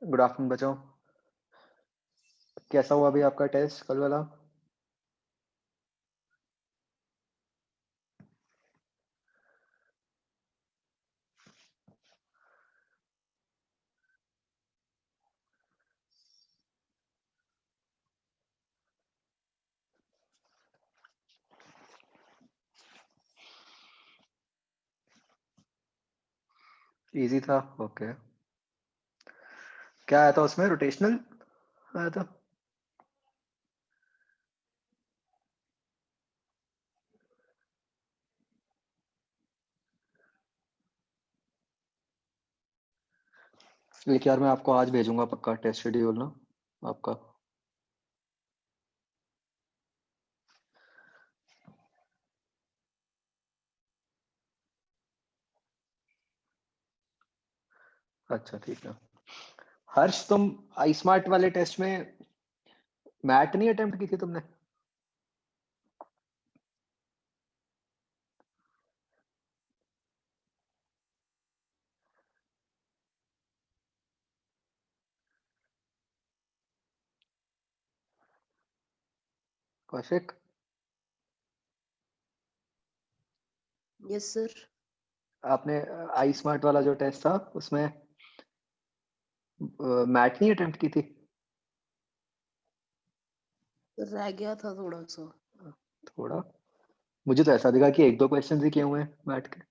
Good afternoon बच्चों। कैसा हुआ अभी आपका टेस्ट कल वाला? इजी था। ओके। क्या आया था उसमें? रोटेशनल आया था। लेकिन यार मैं आपको आज भेजूंगा पक्का टेस्ट शेड्यूल ना आपका। अच्छा ठीक है। हर्ष, तुम आई स्मार्ट वाले टेस्ट में मैट नहीं अटेम्प्ट की थी तुमने? कौशिक? Yes sir. आपने आई स्मार्ट वाला जो टेस्ट था उसमें मैट नहीं अटेम्प्ट की थी? रह गया था थोड़ा सा। थोड़ा। मुझे तो ऐसा दिखा कि एक दो क्वेश्चन ही किए हुए हैं मैट के।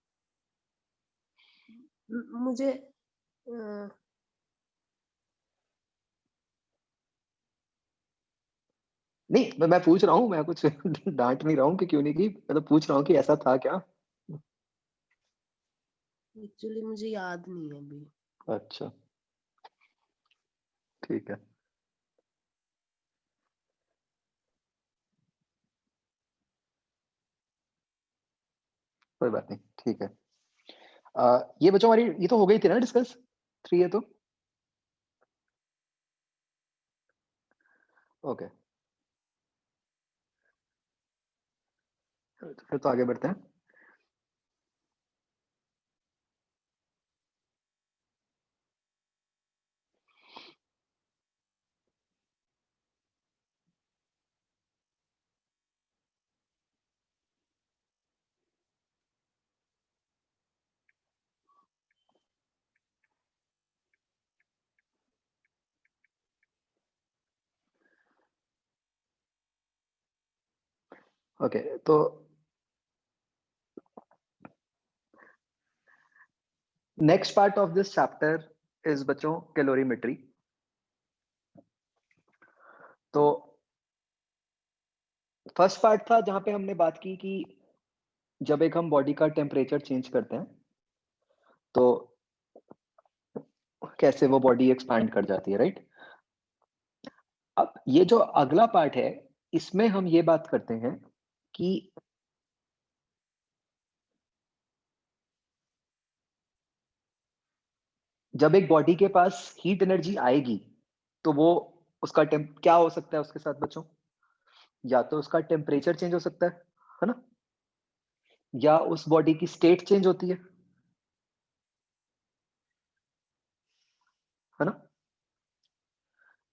मुझे नहीं, मैं पूछ रहा हूँ, मैं कुछ डांट नहीं रहा हूँ कि क्यों नहीं की, मैं तो पूछ रहा हूँ कि ऐसा था क्या। एक्चुअली मुझे याद नहीं है अभी। अच्छा ठीक है। कोई बात नहीं, ठीक है। ये बच्चों हमारी ये तो हो गई थी ना डिस्कस, 3 है तो। ओके, फिर तो आगे बढ़ते हैं। ओके, तो next part of this chapter is बच्चों कैलोरीमेट्री। तो फर्स्ट पार्ट था जहां पे हमने बात की कि जब एक हम बॉडी का टेम्परेचर चेंज करते हैं तो कैसे वो बॉडी एक्सपैंड कर जाती है, राइट? अब ये जो अगला पार्ट है इसमें हम ये बात करते हैं कि जब एक बॉडी के पास हीट एनर्जी आएगी तो वो उसका टेम्प क्या हो सकता है उसके साथ बच्चों? या तो उसका टेम्परेचर चेंज हो सकता है ना? या उस बॉडी की स्टेट चेंज होती है ना?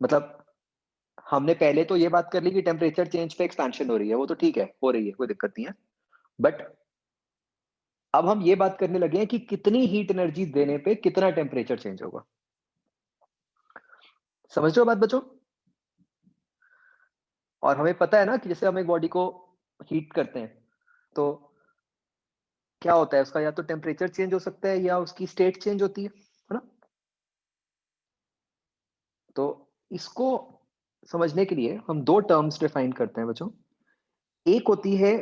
मतलब हमने पहले तो ये बात कर ली कि टेम्परेचर चेंज पे एक्सपेंशन हो रही है, वो तो ठीक है, हो रही है, कोई दिक्कत नहीं है। बट अब हम ये बात करने लगे हैं कि कितनी हीट एनर्जी देने पे कितना टेम्परेचर चेंज होगा। समझ रहे हो बात बच्चों? और हमें पता है ना कि जैसे हम एक बॉडी को हीट करते हैं तो क्या होता है, उसका या तो टेम्परेचर चेंज हो सकता है या उसकी स्टेट चेंज होती है ना? तो इसको समझने के लिए हम दो टर्म्स डिफाइन करते हैं बच्चों। एक होती है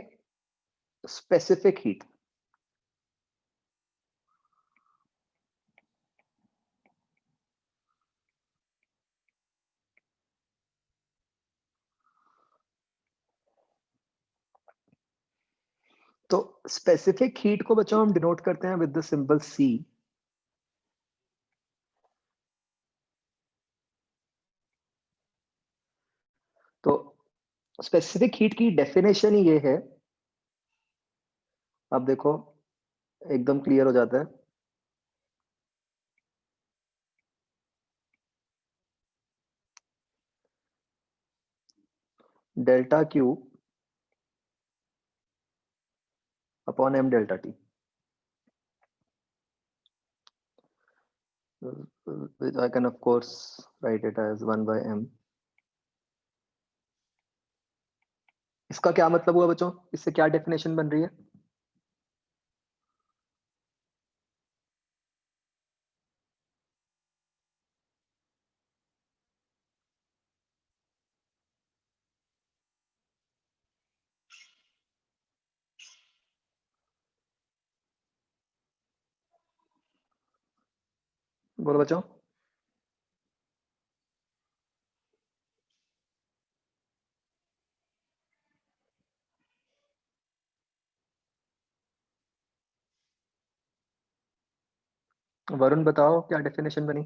स्पेसिफिक हीट। तो स्पेसिफिक हीट को बच्चों हम डिनोट करते हैं विद द सिंबल सी। तो स्पेसिफिक हीट की डेफिनेशन ही ये है, अब देखो एकदम क्लियर हो जाता है। Delta Q upon m delta t, which I can of course write it as 1 by m. इसका क्या मतलब हुआ बच्चों? इससे क्या डेफिनेशन बन रही है? बोलो बच्चों। वरुण बताओ क्या डेफिनेशन बनी?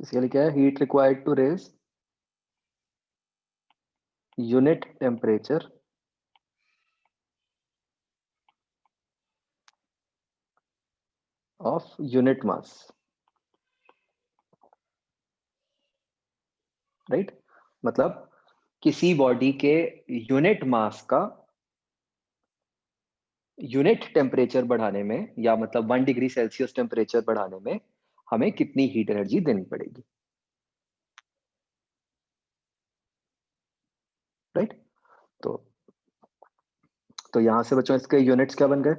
इसके लिए क्या है? Heat required to raise unit temperature of unit mass, right? मतलब किसी बॉडी के यूनिट मास का यूनिट टेम्परेचर बढ़ाने में, या मतलब 1 डिग्री सेल्सियस टेम्परेचर बढ़ाने में हमें कितनी हीट एनर्जी देनी पड़ेगी, राइट? तो यहां से बच्चों इसके यूनिट्स क्या बन गए?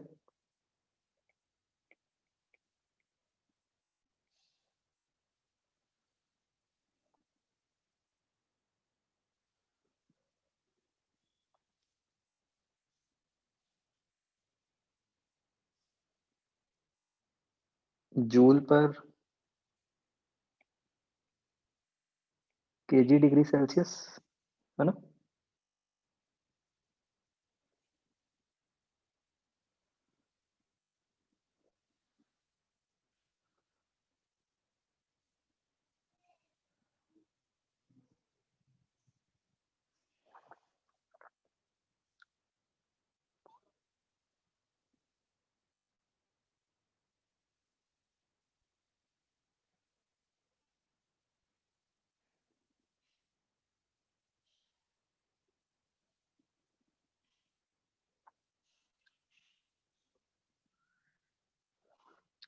जूल पर केजी डिग्री सेल्सियस, है ना?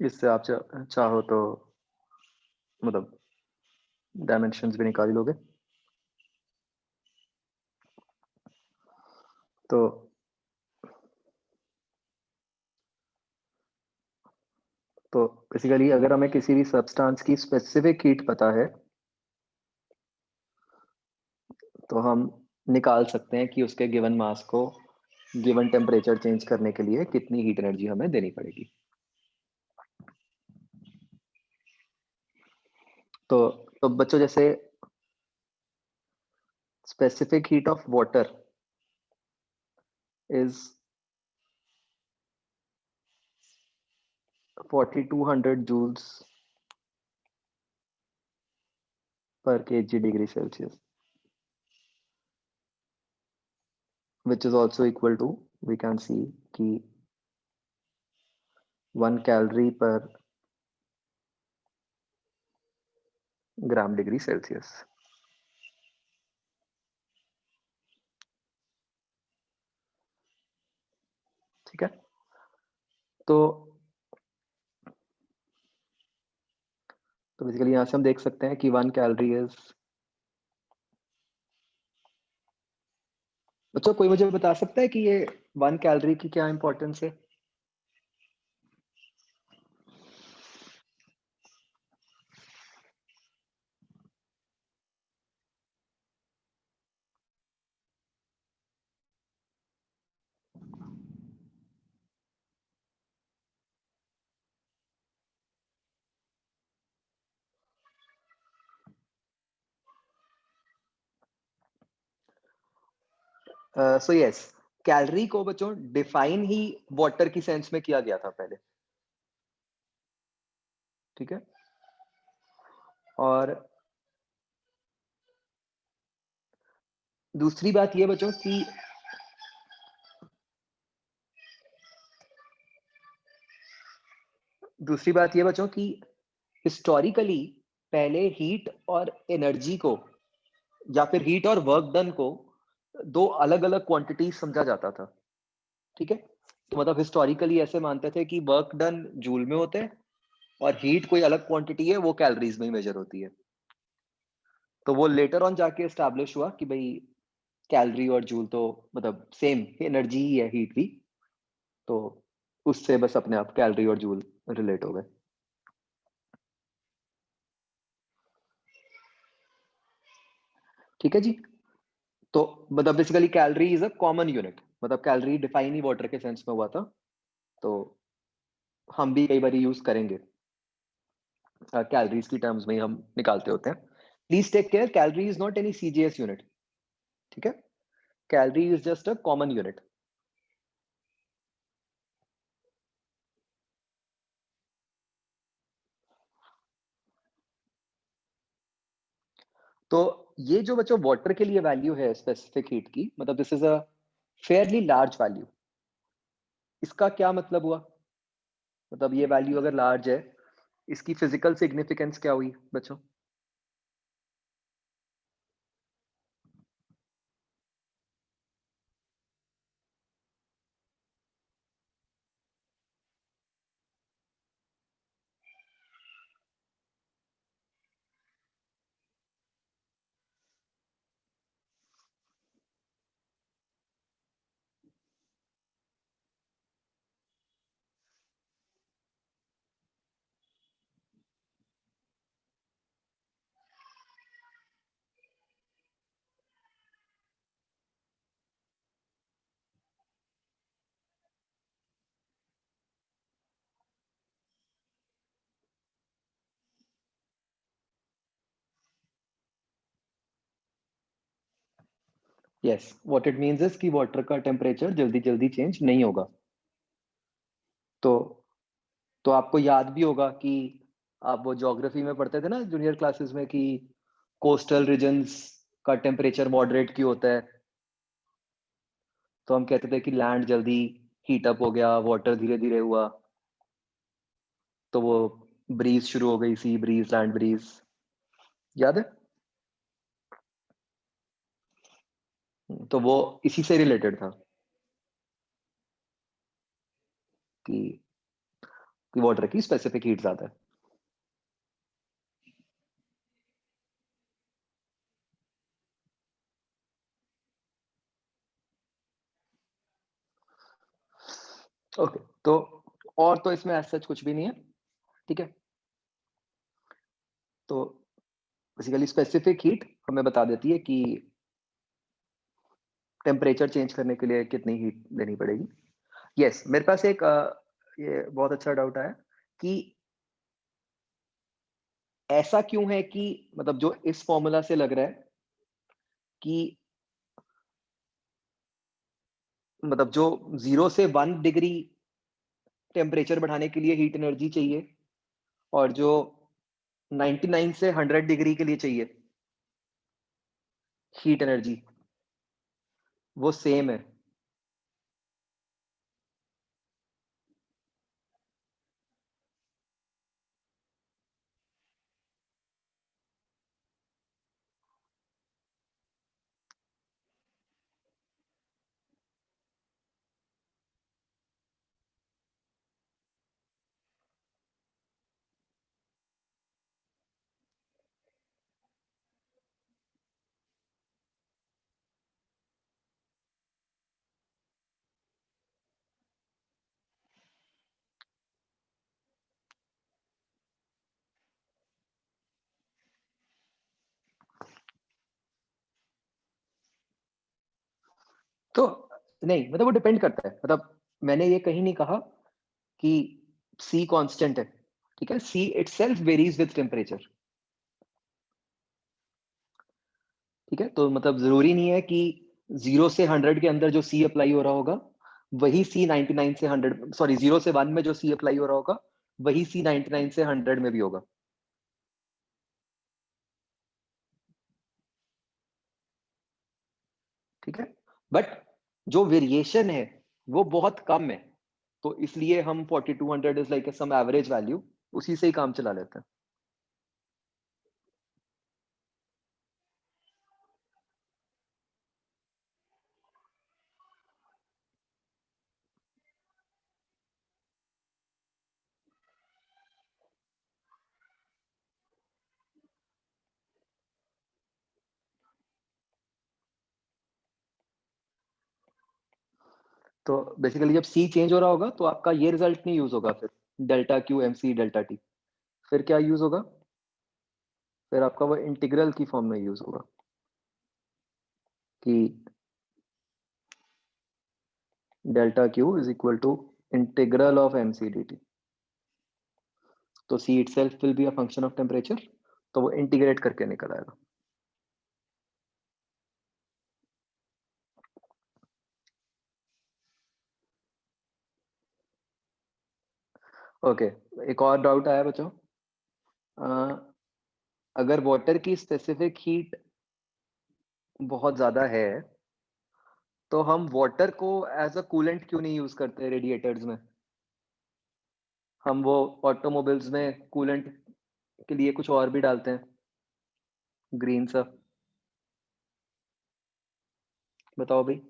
इससे आप चाहो तो मतलब डायमेंशंस भी निकाल लोगे। तो बेसिकली अगर हमें किसी भी सब्सटेंस की स्पेसिफिक हीट पता है तो हम निकाल सकते हैं कि उसके गिवन मास को गिवन टेम्परेचर चेंज करने के लिए कितनी हीट एनर्जी हमें देनी पड़ेगी। तो बच्चों जैसे specific heat of water is 4200 joules per kg degree Celsius, which is also equal to, we can see कि 1 calorie per gram degree Celsius. ठीक है, तो बेसिकली यहां से हम देख सकते हैं कि 1 कैलोरी इज, बच्चों कोई मुझे बता सकता है कि ये 1 कैलोरी की क्या इंपॉर्टेंस है? So yes, कैलोरी को बच्चों डिफाइन ही वाटर की सेंस में किया गया था पहले, ठीक है। और दूसरी बात ये बच्चों कि हिस्टोरिकली पहले हीट और एनर्जी को या फिर हीट और वर्क डन को दो अलग अलग क्वांटिटी समझा जाता था, ठीक है। तो मतलब हिस्टोरिकली ऐसे मानते थे कि वर्क डन जूल में होते हैं और हीट कोई अलग क्वांटिटी है, वो कैलोरीज में मेजर होती है। तो वो लेटर ऑन जाके एस्टैब्लिश हुआ कि भाई कैलोरी और जूल तो मतलब सेम एनर्जी ही है, हीट भी, तो उससे बस अपने आप कैलोरी और जूल रिलेट हो गए। ठीक है जी। तो मतलब basically calorie is a common unit, मतलब कैलोरी डिफाइन ही वाटर के सेंस में हुआ था, तो हम भी कई बार यूज करेंगे, कैलोरीज की टर्म्स में ही हम निकालते होते हैं। Please take care, calorie is not any CGS unit, ठीक है। Calorie is just a common unit. तो ये जो बच्चों वाटर के लिए वैल्यू है स्पेसिफिक हीट की, मतलब this is a fairly large value. इसका क्या मतलब हुआ, मतलब ये वैल्यू अगर लार्ज है, इसकी फिजिकल सिग्निफिकेंस क्या हुई बच्चों? Yes, what it means is कि वाटर का टेम्परेचर जल्दी जल्दी चेंज नहीं होगा। तो आपको याद भी होगा कि आप वो ज्योग्राफी में पढ़ते थे ना जूनियर क्लासेस में कि कोस्टल रीजन्स का टेम्परेचर मॉडरेट क्यों होता है। तो हम कहते थे कि लैंड जल्दी हीट अप हो गया, वाटर धीरे धीरे हुआ, तो वो ब्रीज शुरू हो गई, सी ब्रीज, लैंड ब्रीज, याद है? तो वो इसी से रिलेटेड था कि वाटर की स्पेसिफिक हीट ज्यादा है। ओके, तो और तो इसमें ऐसा कुछ भी नहीं है, ठीक है। तो बेसिकली स्पेसिफिक हीट हमें बता देती है कि टेम्परेचर चेंज करने के लिए कितनी हीट देनी पड़ेगी। यस, मेरे पास एक ये बहुत अच्छा डाउट आया कि ऐसा क्यों है कि मतलब जो इस फॉर्मूला से लग रहा है कि मतलब जो 0 से 1 डिग्री टेम्परेचर बढ़ाने के लिए हीट एनर्जी चाहिए और जो 99 से 100 डिग्री के लिए चाहिए हीट एनर्जी, वो सेम है। तो नहीं, मतलब वो डिपेंड करता है, मतलब मैंने ये कहीं नहीं कहा कि सी कांस्टेंट है, ठीक है। सी इटसेल्फ वेरीज विद टेम्परेचर, ठीक है। तो मतलब जरूरी नहीं है कि 0 से 100 के अंदर जो C अप्लाई हो रहा होगा वही C 99 से 100, सॉरी 0 से 1 में जो C अप्लाई हो रहा होगा वही C 99 से 100 में भी होगा। ठीक है, बट जो वेरिएशन है वो बहुत कम है, तो इसलिए हम 4200 is like some average value, उसी से ही काम चला लेते हैं। तो बेसिकली जब C चेंज हो रहा होगा तो आपका ये रिजल्ट नहीं यूज होगा, फिर delta Q M C delta T, फिर क्या यूज होगा, फिर आपका वो इंटीग्रल की फॉर्म में यूज होगा कि delta Q is equal to integral of M C D T. तो C itself will be a function of temperature, तो वो इंटीग्रेट करके निकल आएगा। ओके, एक और डाउट आया बच्चों, अगर वाटर की स्पेसिफिक हीट बहुत ज्यादा है तो हम वाटर को एज अ कूलेंट क्यों नहीं यूज करते रेडिएटर्स में? हम वो ऑटोमोबाइल्स में कूलेंट के लिए कुछ और भी डालते हैं, ग्रीन सा, बताओ भाई।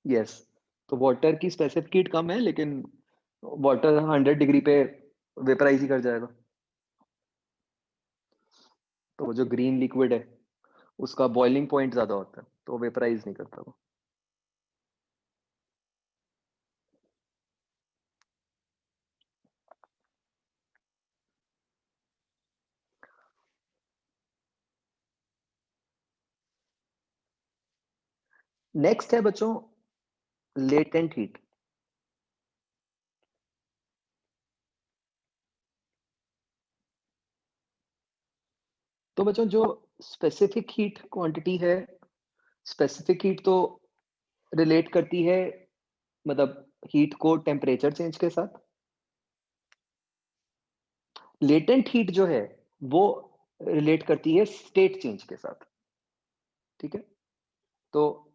यस, तो वाटर की स्पेसिफिक हीट कम है लेकिन वाटर 100 डिग्री पे वेपराइज ही कर जाएगा, तो वो जो ग्रीन लिक्विड है उसका बॉइलिंग पॉइंट ज्यादा होता है तो वेपराइज नहीं करता वो। नेक्स्ट है बच्चों लेटेंट हीट। तो बच्चों जो स्पेसिफिक हीट क्वांटिटी है, स्पेसिफिक हीट तो रिलेट करती है मतलब हीट को टेम्परेचर चेंज के साथ। लेटेंट हीट जो है वो रिलेट करती है स्टेट चेंज के साथ। ठीक है, तो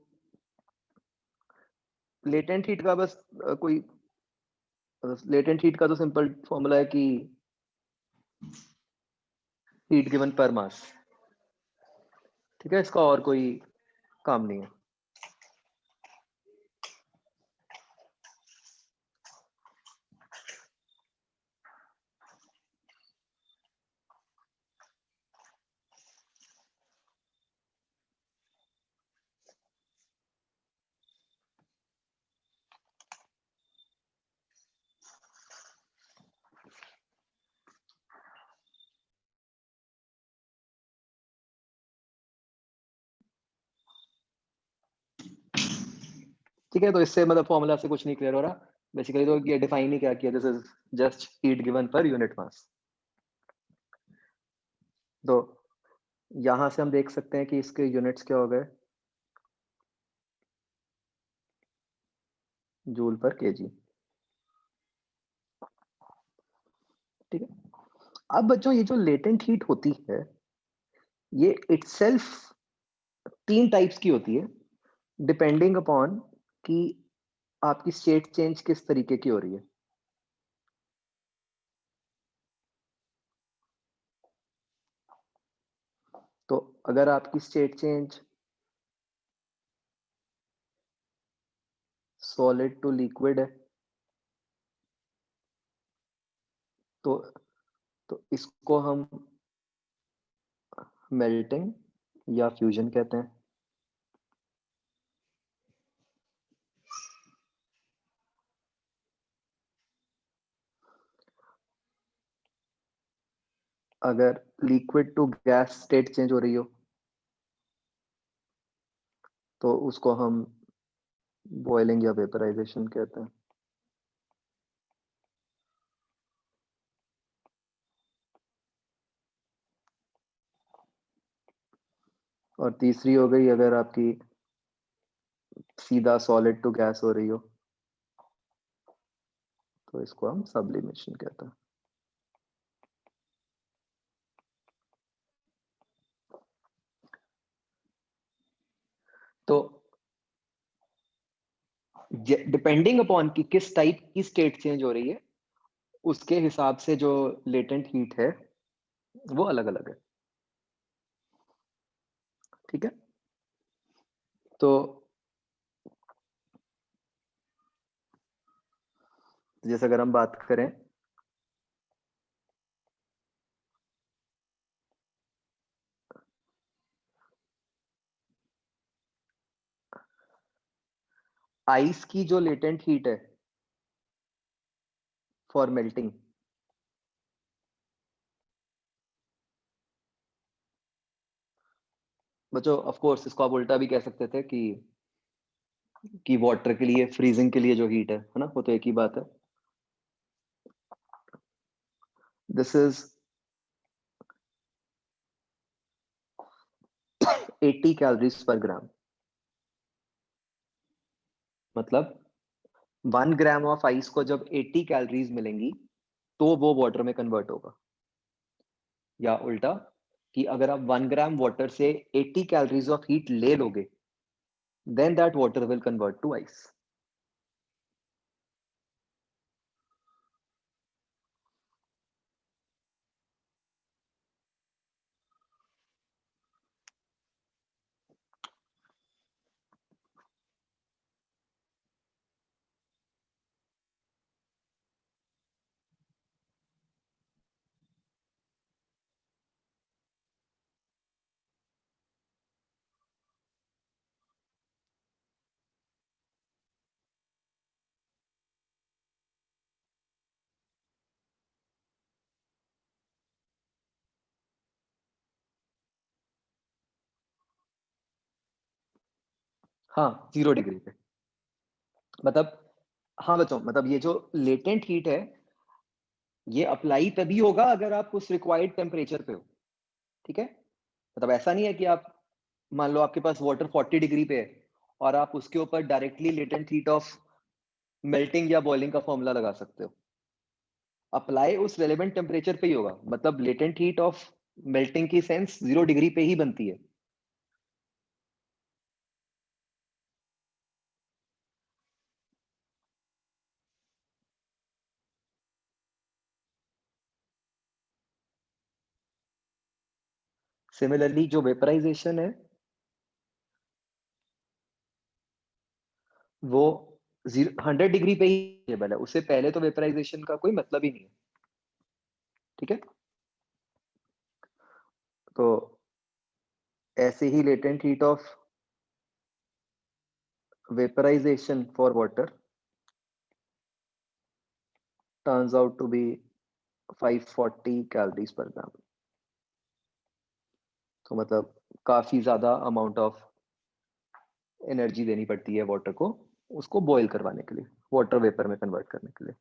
लेटेंट हीट का बस कोई लेटेंट हीट का तो सिंपल फॉर्मूला है कि हीट गिवन पर मास। ठीक है, इसका और कोई काम नहीं है। ठीक है, तो इससे मतलब फॉर्मूला से कुछ नहीं क्लियर हो रहा, बेसिकली तो ये डिफाइन ही क्या किया, this is just heat given per unit mass. तो यहां से हम देख सकते हैं कि इसके यूनिट्स क्या हो गए, जूल पर केजी। ठीक है, अब बच्चों ये जो लेटेंट हीट होती है ये इटसेल्फ 3 टाइप्स की होती है, डिपेंडिंग अपॉन कि आपकी स्टेट चेंज किस तरीके की हो रही है। तो अगर आपकी state change solid to liquid है तो इसको हम मेल्टिंग या फ्यूजन कहते हैं। अगर liquid to gas state change हो रही हो तो उसको हम बॉइलिंग या वेपराइजेशन कहते हैं। और तीसरी हो गई अगर आपकी सीधा सॉलिड टू गैस हो रही हो तो इसको हम सब्लिमेशन कहते हैं। तो डिपेंडिंग अपॉन कि किस टाइप की स्टेट चेंज हो रही है उसके हिसाब से जो लेटेंट हीट है वो अलग अलग है। ठीक है, तो जैसे अगर हम बात करें आइस की जो लेटेंट हीट है फॉर मेल्टिंग, बच्चों ऑफ कोर्स इसको आप उल्टा भी कह सकते थे कि वाटर के लिए फ्रीजिंग के लिए जो हीट है ना, वो तो एक ही बात है। दिस इज 80 कैलोरीज पर ग्राम। मतलब 1 ग्राम ऑफ आइस को जब 80 कैलोरीज मिलेंगी तो वो वाटर में कन्वर्ट होगा। या उल्टा कि अगर आप 1 ग्राम वाटर से 80 कैलोरीज ऑफ हीट ले लोगे then that water will convert to ice. हाँ 0 डिग्री पे। मतलब हाँ बच्चों, मतलब ये जो लेटेंट हीट है ये अप्लाई तभी होगा अगर आप उस रिक्वायर्ड टेम्परेचर पे हो। ठीक है, मतलब ऐसा नहीं है कि आप मान लो आपके पास वाटर 40 डिग्री पे है और आप उसके ऊपर directly latent heat of melting या बॉइलिंग का फॉर्मूला लगा सकते हो। अप्लाई उस रेलेवेंट टेम्परेचर पे ही होगा। मतलब लेटेंट हीट ऑफ मेल्टिंग की सेंस 0 डिग्री पे ही बनती है। सिमिलरली जो वेपराइजेशन है वो 100 डिग्री पे ही स्टेबल है, उससे पहले तो वेपराइजेशन का कोई मतलब ही नहीं है। ठीक है, तो ऐसे ही latent heat of vaporization for water turns out to be 540 calories per gram. तो मतलब काफी ज्यादा अमाउंट ऑफ एनर्जी देनी पड़ती है वाटर को उसको बॉईल करवाने के लिए, वाटर वेपर में कन्वर्ट करने के लिए।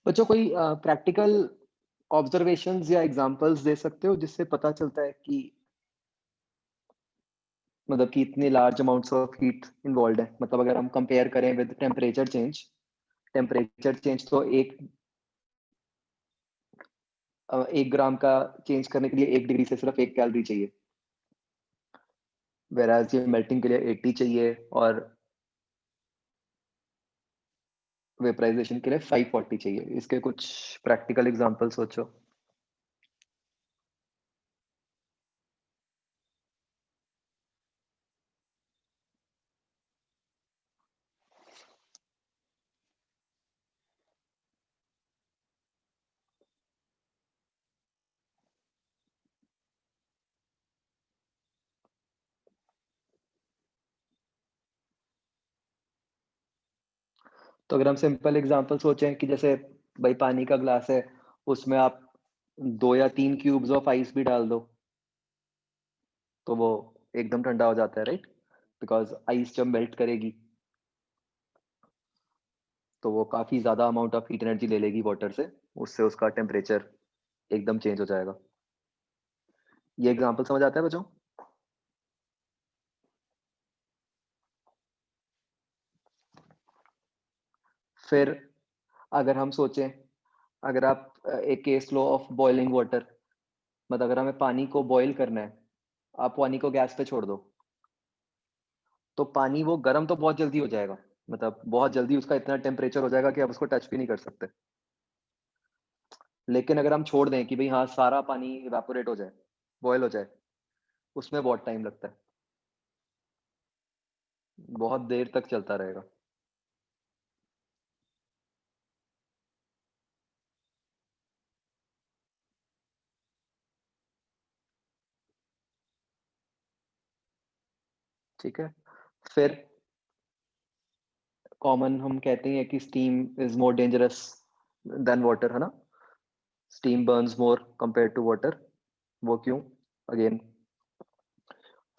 बच्चों कोई प्रैक्टिकल ऑब्जर्वेशंस या एग्जांपल्स दे सकते हो जिससे पता चलता है कि मतलब कि इतने large amounts of heat involve है। मतलब अगर हम कंपेयर करें with temperature change, temperature change तो 1 ग्राम का चेंज करने के लिए 1 डिग्री से सिर्फ 1 कैलोरी चाहिए, वेराज ये मेल्टिंग के लिए 80 चाहिए और वेपराइजेशन के लिए 540 चाहिए। इसके कुछ प्रैक्टिकल एग्जांपल सोचो। तो अगर हम सिंपल एग्जांपल सोचें कि जैसे भाई पानी का ग्लास है, उसमें आप 2 या 3 क्यूब्स ऑफ आइस भी डाल दो तो वो एकदम ठंडा हो जाता है, राइट? बिकॉज आइस जब मेल्ट करेगी तो वो काफी ज्यादा अमाउंट ऑफ हीट एनर्जी ले लेगी वाटर से, उससे उसका टेम्परेचर एकदम चेंज हो जाएगा। ये एग्जांपल समझ आता है बच्चों? फिर अगर हम सोचें, अगर आप एक case low of boiling water, मतलब अगर हमें पानी को बॉईल करना है, आप पानी को गैस पे छोड़ दो तो पानी वो गर्म तो बहुत जल्दी हो जाएगा, मतलब बहुत जल्दी उसका इतना टेम्परेचर हो जाएगा कि आप उसको टच भी नहीं कर सकते। लेकिन अगर हम छोड़ दें कि भाई हाँ सारा पानी इवेपोरेट हो जाए, बॉयल हो जाए, उसमें बहुत टाइम लगता है, बहुत देर तक चलता रहेगा। ठीक है। फिर कॉमन हम कहते हैं कि steam is more dangerous than water, है ना? Steam burns more compare to water. वो क्यों? अगेन,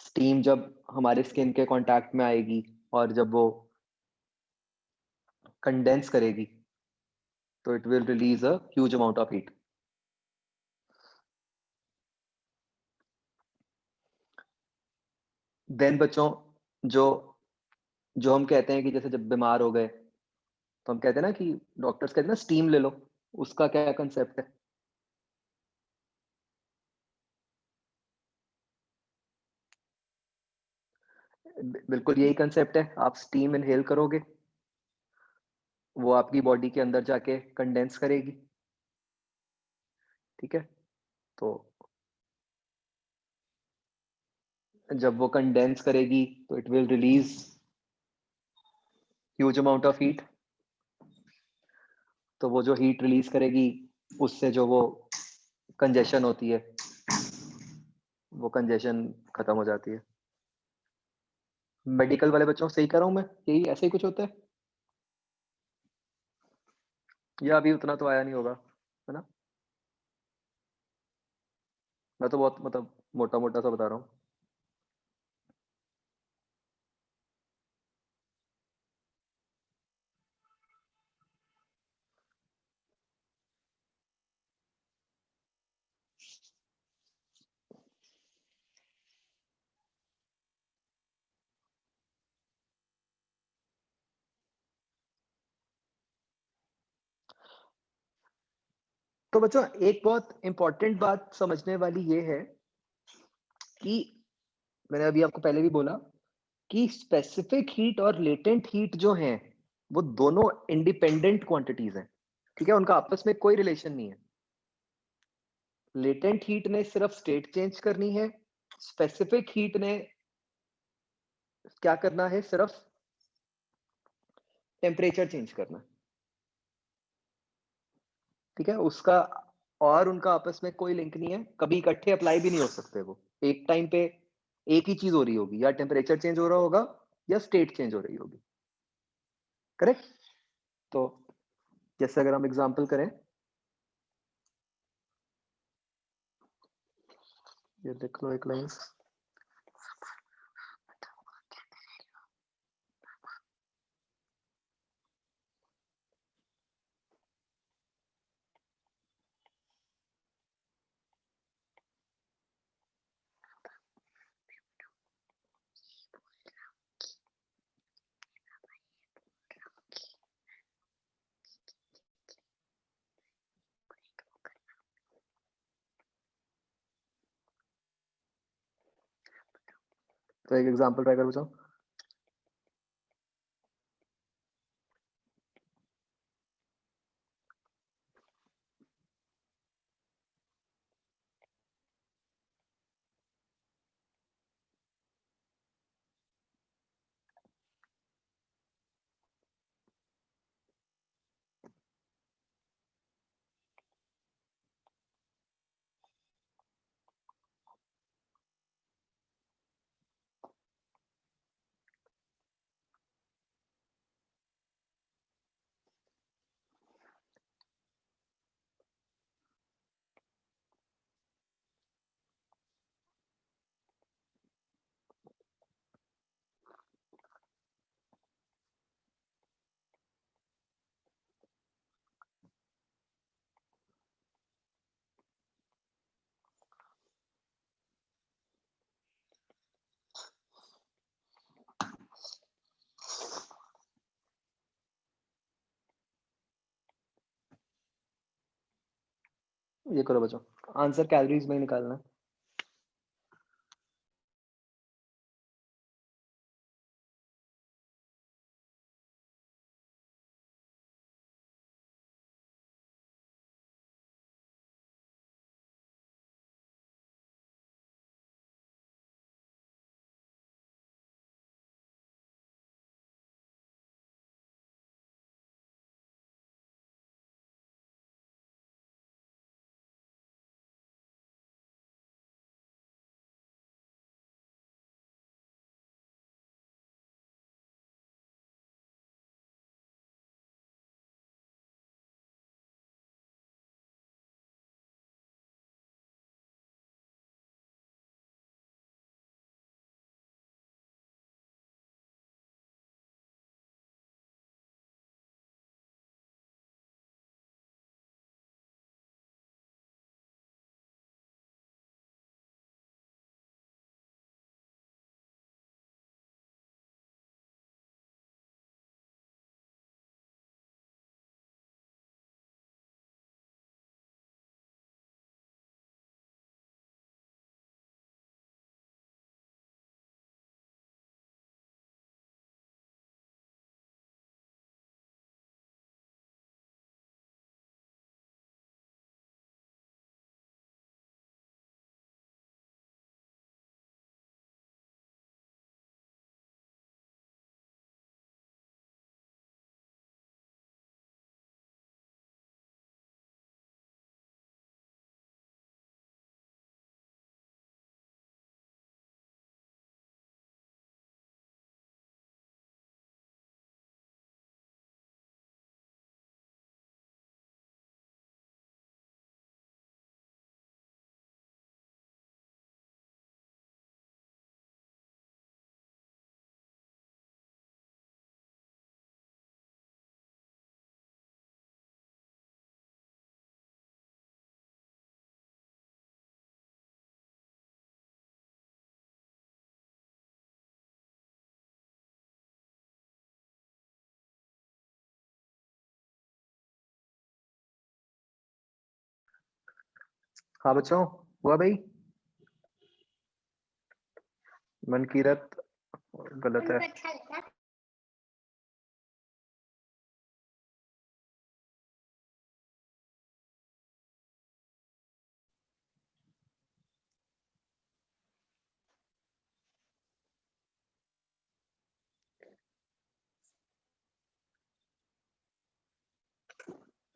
स्टीम जब हमारे स्किन के कांटेक्ट में आएगी और जब वो कंडेंस करेगी तो it will release a huge amount of heat. Then बच्चों, जो जो हम कहते हैं कि जैसे जब बीमार हो गए तो हम कहते हैं ना कि डॉक्टर्स कहते हैं ना स्टीम ले लो, उसका क्या कंसेप्ट है? बिल्कुल यही कंसेप्ट है। आप स्टीम इनहेल करोगे, वो आपकी बॉडी के अंदर जाके कंडेंस करेगी, ठीक है? तो जब वो कंडेंस करेगी तो it will release huge amount of heat. तो वो जो हीट रिलीज करेगी उससे जो वो कंजेशन होती है, वो कंजेशन खत्म हो जाती है। मेडिकल वाले बच्चों सही कर रहा हूँ मैं? यही ऐसे ही कुछ होता है, या अभी उतना तो आया नहीं होगा, है ना? मैं तो बहुत मतलब मोटा मोटा सा बता रहा हूँ। तो बच्चों एक बहुत इंपॉर्टेंट बात समझने वाली ये है कि मैंने अभी आपको पहले भी बोला कि स्पेसिफिक हीट और लेटेंट हीट जो है वो दोनों इंडिपेंडेंट क्वांटिटीज हैं, ठीक है? उनका आपस में कोई रिलेशन नहीं है। लेटेंट हीट ने सिर्फ स्टेट चेंज करनी है, स्पेसिफिक हीट ने क्या करना है? सिर्फ टेम्परेचर चेंज करना है, ठीक है? उसका और उनका आपस में कोई लिंक नहीं है, कभी इकट्ठे अप्लाई भी नहीं हो सकते। वो एक टाइम पे एक ही चीज हो रही होगी, या टेम्परेचर चेंज हो रहा होगा या स्टेट चेंज हो रही होगी, करेक्ट? तो जैसे अगर हम एग्जांपल करें, ये देख लो एक लाइन। तो एक एग्जांपल ट्राई कर बताओ। ये करो बच्चों, आंसर कैलोरीज में ही निकालना है। हाँ बच्चों, हुआ भाई? मनकीरत गलत है।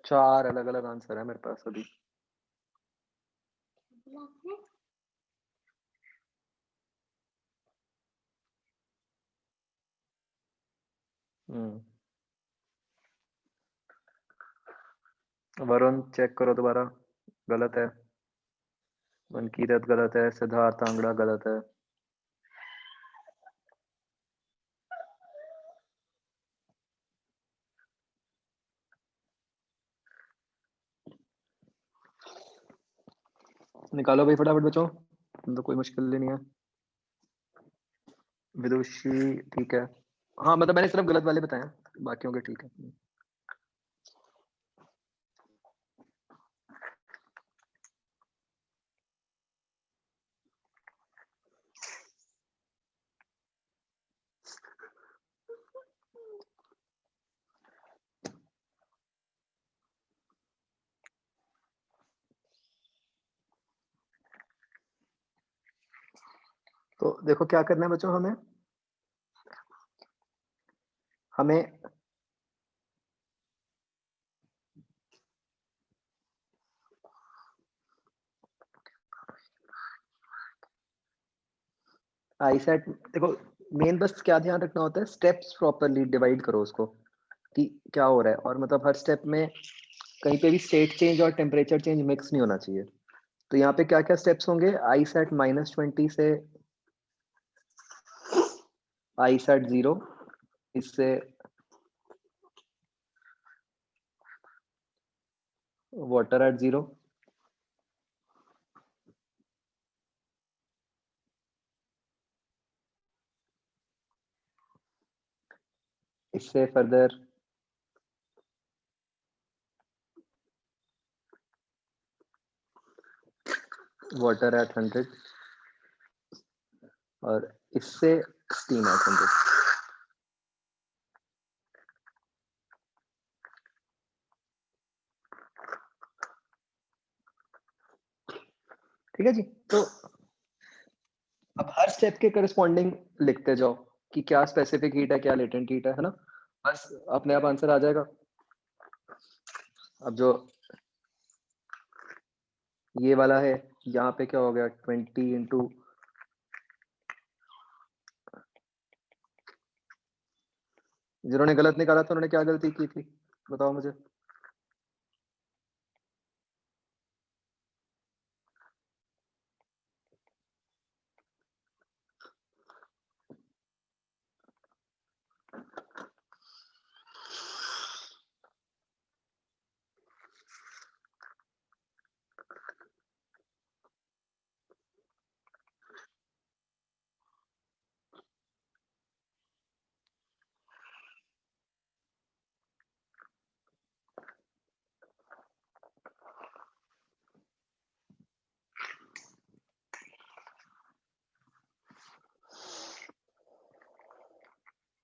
चार अलग अलग आंसर है मेरे पास अभी। वरुण चेक करो दोबारा, गलत है। मनकीरत गलत है, सिद्धार्थ आंगड़ा गलत है। निकालो भाई फटाफट बच्चों, तो कोई मुश्किल नहीं है। विदुषी ठीक है। हाँ मतलब मैंने सिर्फ गलत वाले बताए, बाकियों के ठीक है। तो देखो क्या करना है बच्चों, हमें आईसेट देखो, मेन बस क्या ध्यान रखना होता है, स्टेप्स प्रॉपरली डिवाइड करो उसको कि क्या हो रहा है, और मतलब हर स्टेप में कहीं पे भी स्टेट चेंज और टेम्परेचर चेंज मिक्स नहीं होना चाहिए। तो यहाँ पे क्या क्या स्टेप्स होंगे, आईसेट -20 से आईसेट 0, इससे वाटर एट 0, इससे फर्दर वाटर एट 100 और इससे स्टीम एट 100। ठीक है जी। तो अब हर स्टेप के करस्पॉन्डिंग लिखते जाओ कि क्या स्पेसिफिक हीट है, क्या लेटेंट हीट है ना, बस अपने आप आंसर आ जाएगा। अब जो ये वाला है, यहाँ पे क्या हो गया, 20 इंटू जिन्होंने गलत निकाला था उन्होंने क्या गलती की थी, बताओ मुझे।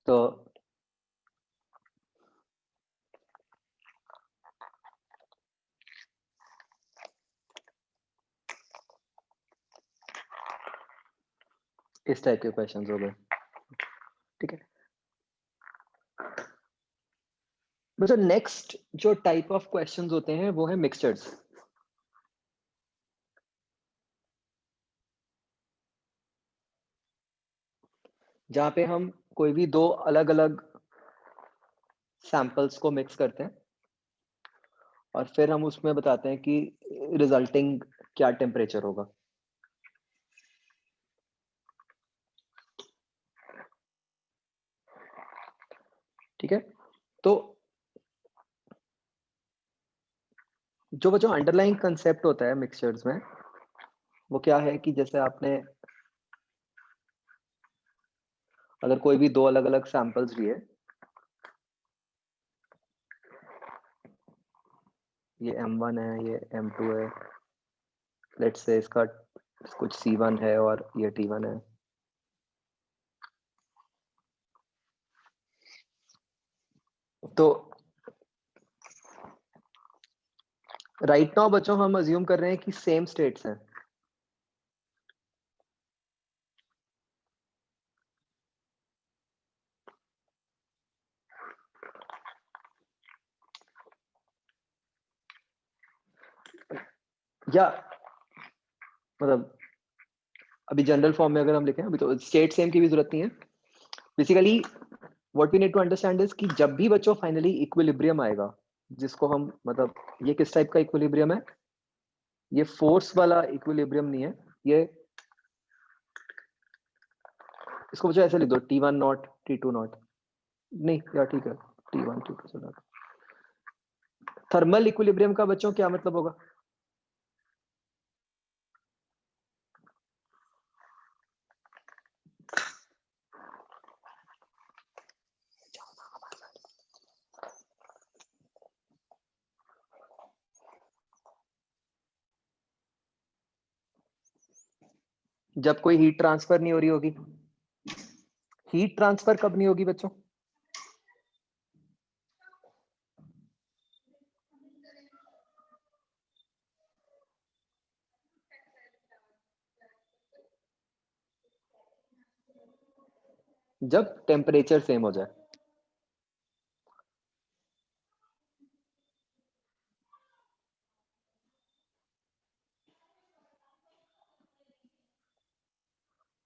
तो इस टाइप के क्वेश्चंस हो गए। ठीक है, मतलब नेक्स्ट जो टाइप ऑफ क्वेश्चंस होते हैं वो है मिक्सचर्स। जहां पे हम कोई भी दो अलग अलग सैंपल्स को मिक्स करते हैं और फिर हम उसमें बताते हैं कि रिजल्टिंग क्या टेम्परेचर होगा। ठीक है, तो जो बच्चों अंडरलाइंग कंसेप्ट होता है मिक्सचर्स में वो क्या है कि जैसे आपने अगर कोई भी दो अलग अलग सैंपल्स लिए, ये M1 है, ये M2 है, लेट्स से इसका कुछ C1 है और ये T1 है, तो राइट नाउ बच्चों हम अज्यूम कर रहे हैं कि सेम स्टेट्स हैं। या मतलब अभी जनरल फॉर्म में अगर हम लिखें, अभी तो स्टेट सेम की भी जरूरत नहीं है। Basically what we need to understand is कि जब भी बच्चों फाइनली इक्विलिब्रियम आएगा, जिसको हम मतलब ये किस टाइप का इक्विलिब्रियम है, ये फोर्स वाला इक्विलिब्रियम नहीं है, ये इसको बच्चों ऐसे लिख दो T1 नॉट T2 नॉट, नहीं यार ठीक है T1 T2 से नॉट। थर्मल इक्विलिब्रियम का बच्चों क्या मतलब होगा? जब कोई हीट ट्रांसफर नहीं हो रही होगी। हीट ट्रांसफर कब नहीं होगी बच्चों? जब टेम्परेचर सेम हो जाए।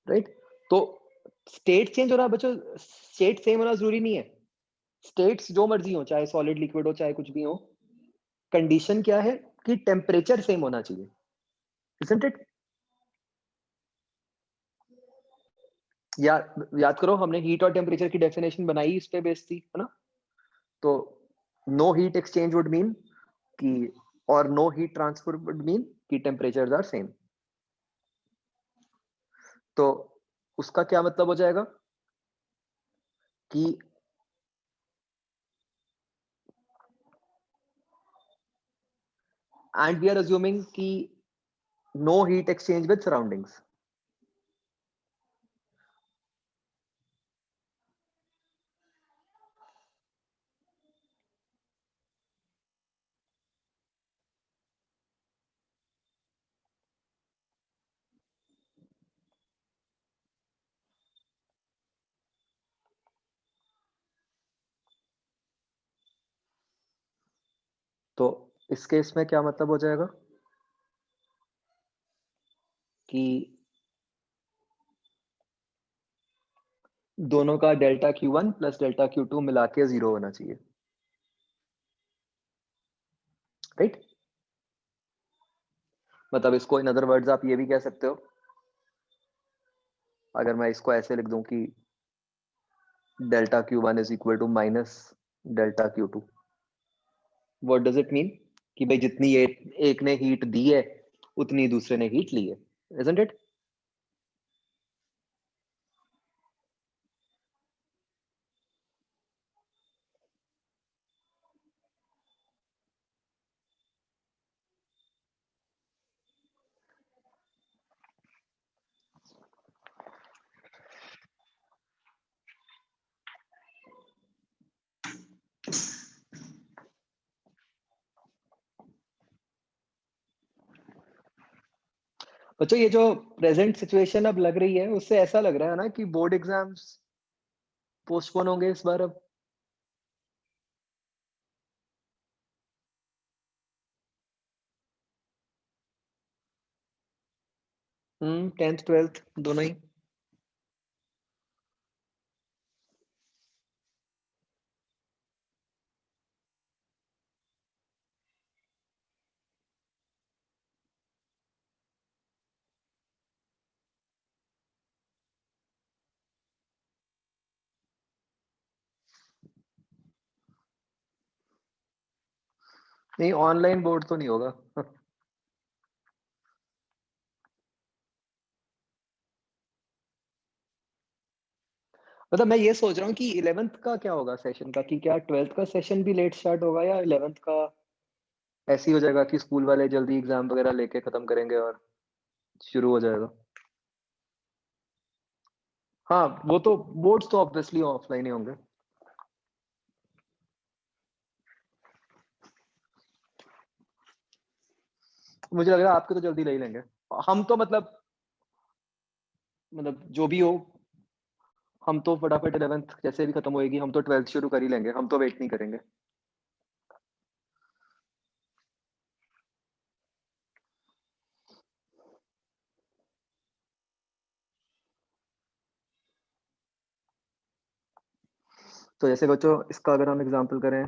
राइट, तो स्टेट चेंज हो रहा है बच्चों, स्टेट सेम होना जरूरी नहीं है। स्टेट्स जो मर्जी हो, चाहे सॉलिड लिक्विड हो चाहे कुछ भी हो, कंडीशन क्या है कि टेम्परेचर सेम होना चाहिए, isn't it? याद करो हमने हीट और टेम्परेचर की डेफिनेशन बनाई इस पे बेस थी, है ना? तो no heat exchange would mean कि, और no heat transfer would mean कि टेम्परेचर्स आर सेम। तो उसका क्या मतलब हो जाएगा कि एंड वी आर अज्यूमिंग कि no heat exchange with surroundings. तो इस केस में क्या मतलब हो जाएगा कि दोनों का delta Q1 plus delta Q2 मिला के 0 होना चाहिए, राइट? मतलब इसको इन अदर वर्ड्स आप ये भी कह सकते हो, अगर मैं इसको ऐसे लिख दूं कि delta Q1 is equal to minus delta Q2, what does it mean? कि भाई जितनी एक ने हीट दी है उतनी दूसरे ने हीट ली है, इजंट इट? बच्चों ये जो प्रेजेंट सिचुएशन अब लग रही है उससे ऐसा लग रहा है ना कि बोर्ड एग्जाम्स पोस्टपोन होंगे इस बार अब। 10th 12th दोनों ही। नहीं, ऑनलाइन बोर्ड तो नहीं होगा। मतलब मैं ये सोच रहा हूँ कि 11th का क्या होगा सेशन का, कि क्या 12th का सेशन भी लेट स्टार्ट होगा या 11th का ऐसे ही हो जाएगा कि स्कूल वाले जल्दी एग्जाम वगैरह लेके खत्म करेंगे और शुरू हो जाएगा। हाँ, वो तो बोर्ड्स तो ऑब्वियसली ऑफलाइन ही होंगे। मुझे लग रहा है आपके तो जल्दी ले ही लेंगे। हम तो मतलब जो भी हो, हम तो फटाफट 11th जैसे भी खत्म होएगी हम तो 12th शुरू कर ही लेंगे, हम तो वेट नहीं करेंगे। तो जैसे बच्चों इसका अगर हम एग्जांपल करें,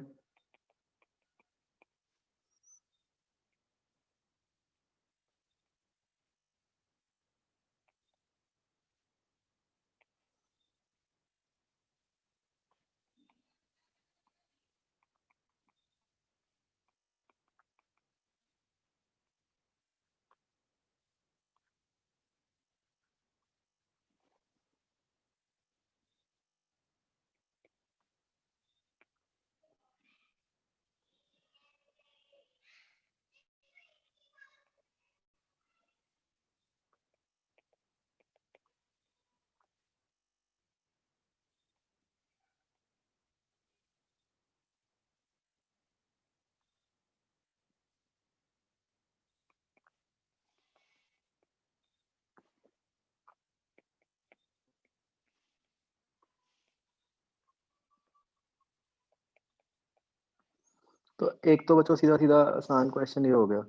तो एक तो बच्चों सीधा सीधा आसान क्वेश्चन ये हो गया।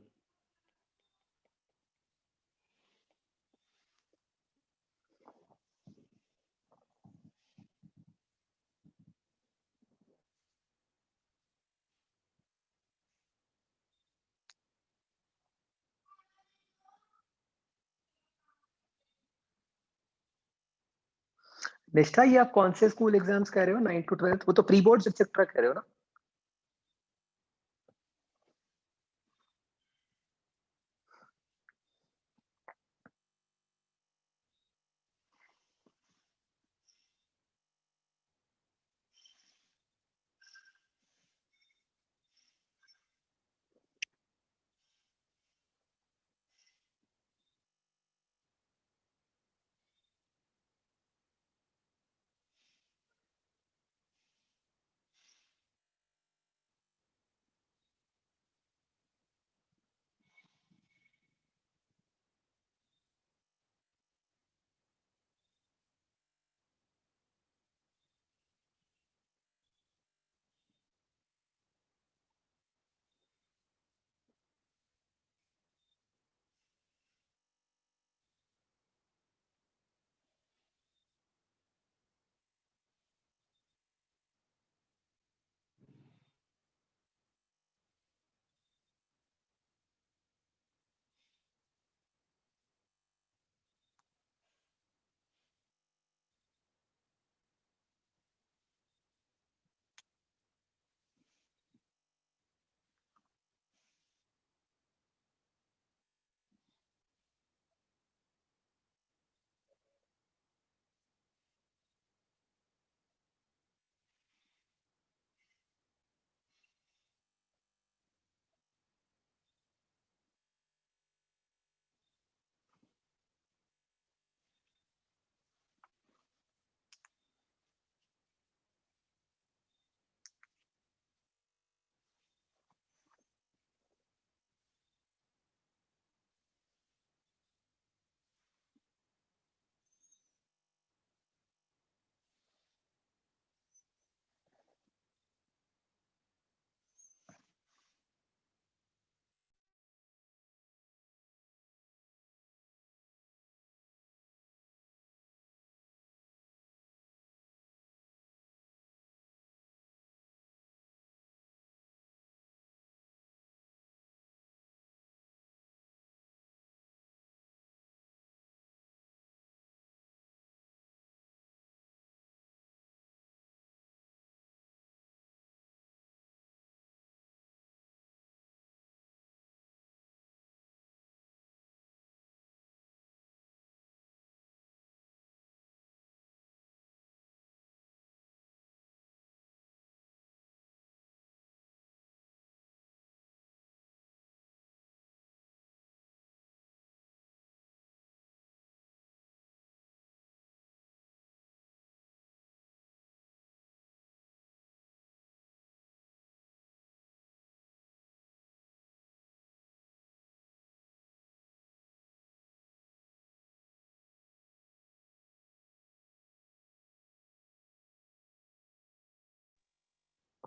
निष्ठा, ये आप कौन से स्कूल एग्जाम्स कह रहे हो? 9 to 12? वो तो प्री बोर्ड्स एक्सेट्रा कह रहे हो ना?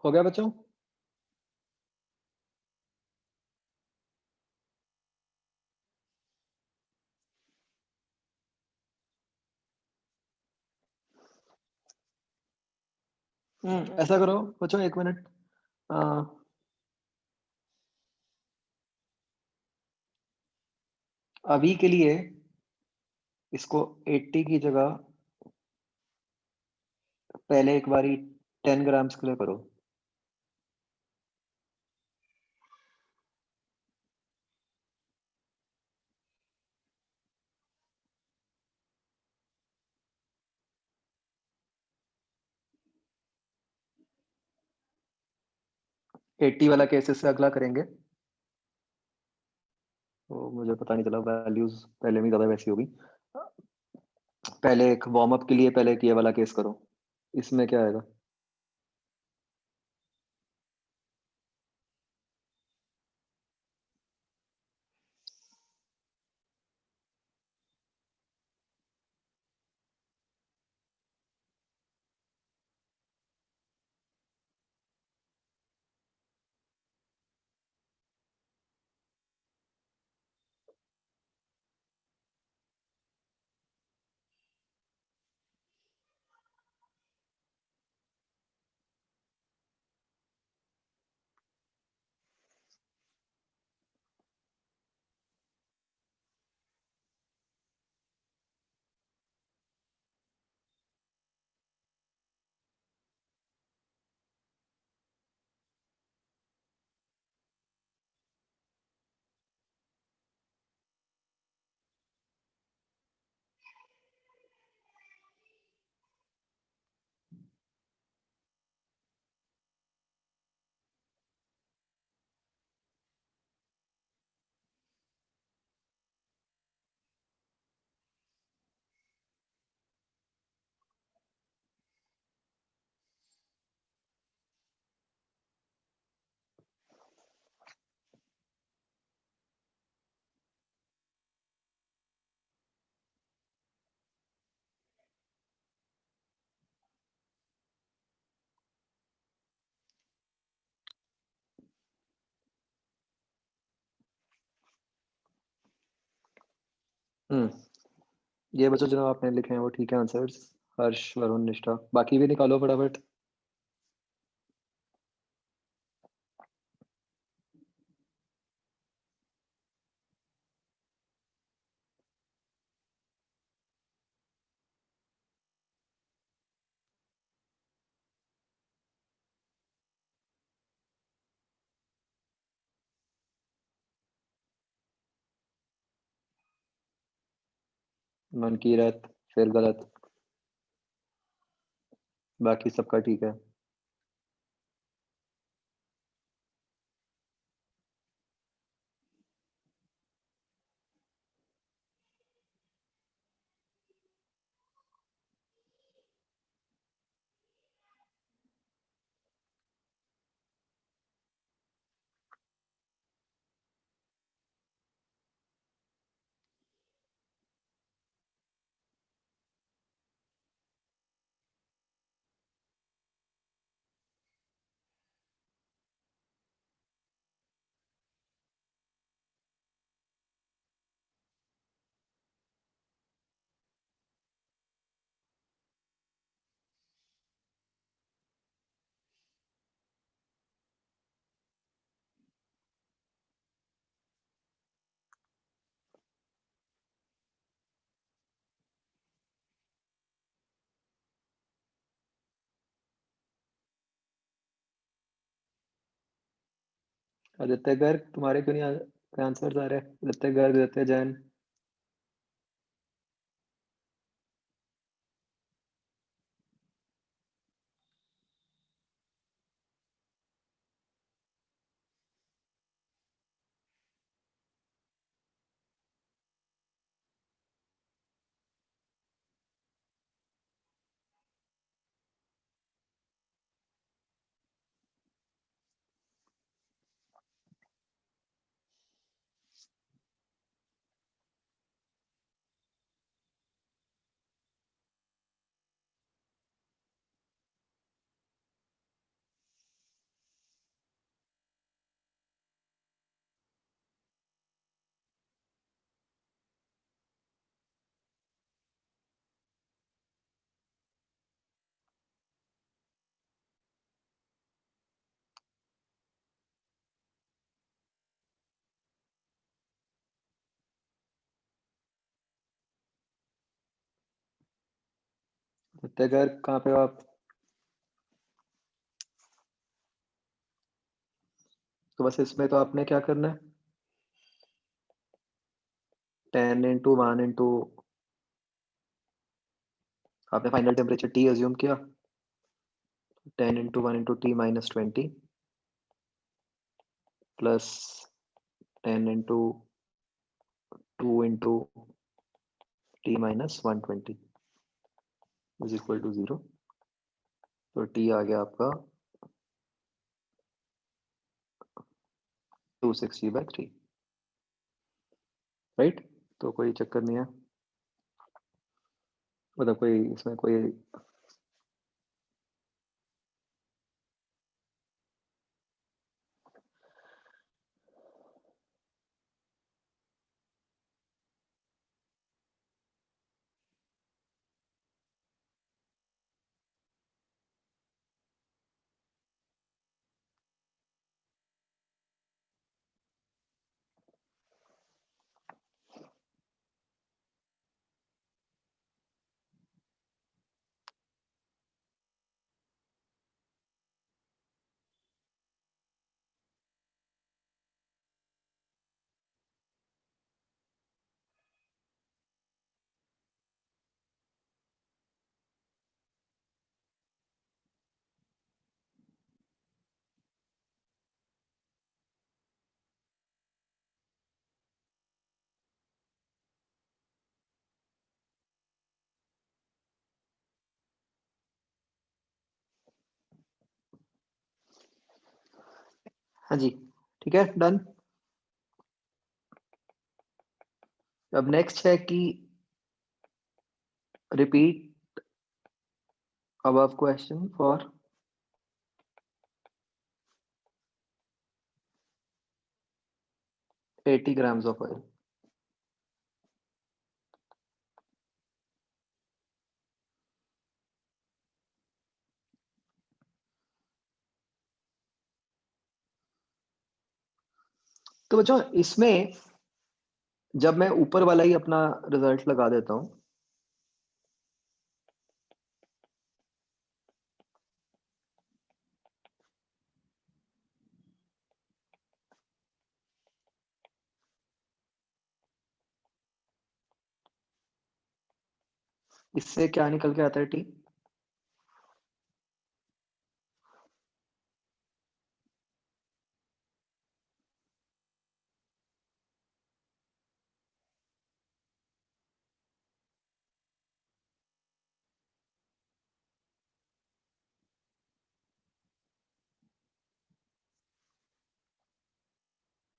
हो गया बच्चों? ऐसा करो बच्चों, 1 मिनट। अ, अभी के लिए इसको 80 की जगह पहले एक बारी 10 ग्राम्स के लिए करो। एट्टी वाला केस इससे अगला करेंगे। तो मुझे पता नहीं चला, वैल्यूज पहले में ज़्यादा वैसी होगी। पहले एक वार्म अप के लिए पहले एक ये वाला केस करो। इसमें क्या आएगा? हम्म ये बच्चों जो आपने लिखे हैं वो ठीक है आंसर्स। हर्ष, वरुण, निष्ठा, बाकी भी निकालो फटाफट। मनकीरत, फिर गलत, बाकी सबका ठीक है। आदित्य गर्ग, तुम्हारे क्यों नहीं आंसर आ रहे? आदित्य गर्ग, आदित्य जैन। सत्या गर्ग कहाँ पे हो आप? तो बस इसमें तो आपने क्या करना है, 10 इंटू 1 इंटू आपने फाइनल टेम्परेचर T अज्यूम किया, 10 into 1 into T minus 20 plus 10 into 2 into T minus 120 is equal to 0। तो T आ गया आपका 260/3, राइट। तो कोई चक्कर नहीं है, मतलब कोई इसमें कोई हाँ जी, ठीक है, डन। अब नेक्स्ट है कि repeat above question for 80 grams of oil। तो बच्चों इसमें जब मैं ऊपर वाला ही अपना रिजल्ट लगा देता हूं, इससे क्या निकल के आता है T?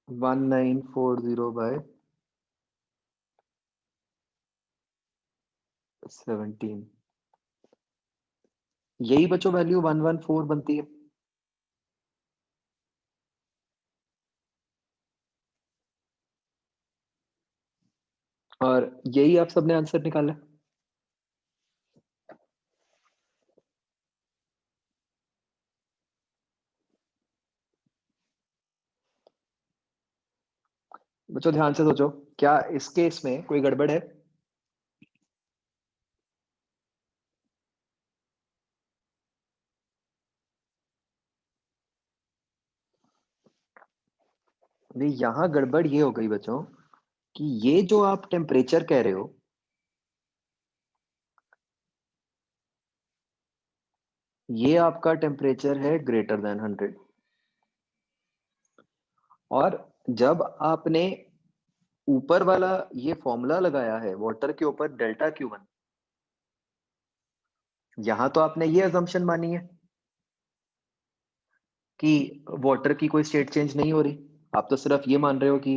वन 1940/17। यही बच्चों वैल्यू 114 बनती है। और यही आप सबने आंसर निकाला। बच्चों ध्यान से सोचो, क्या इस केस में कोई गड़बड़ है? नहीं, यहां गड़बड़ ये हो गई बच्चों कि ये जो आप टेम्परेचर कह रहे हो, ये आपका टेम्परेचर है ग्रेटर देन 100। और जब आपने ऊपर वाला ये फॉर्मूला लगाया है वाटर के ऊपर डेल्टा Q1, यहां तो आपने ये अजम्पशन मानी है कि वाटर की कोई स्टेट चेंज नहीं हो रही। आप तो सिर्फ ये मान रहे हो कि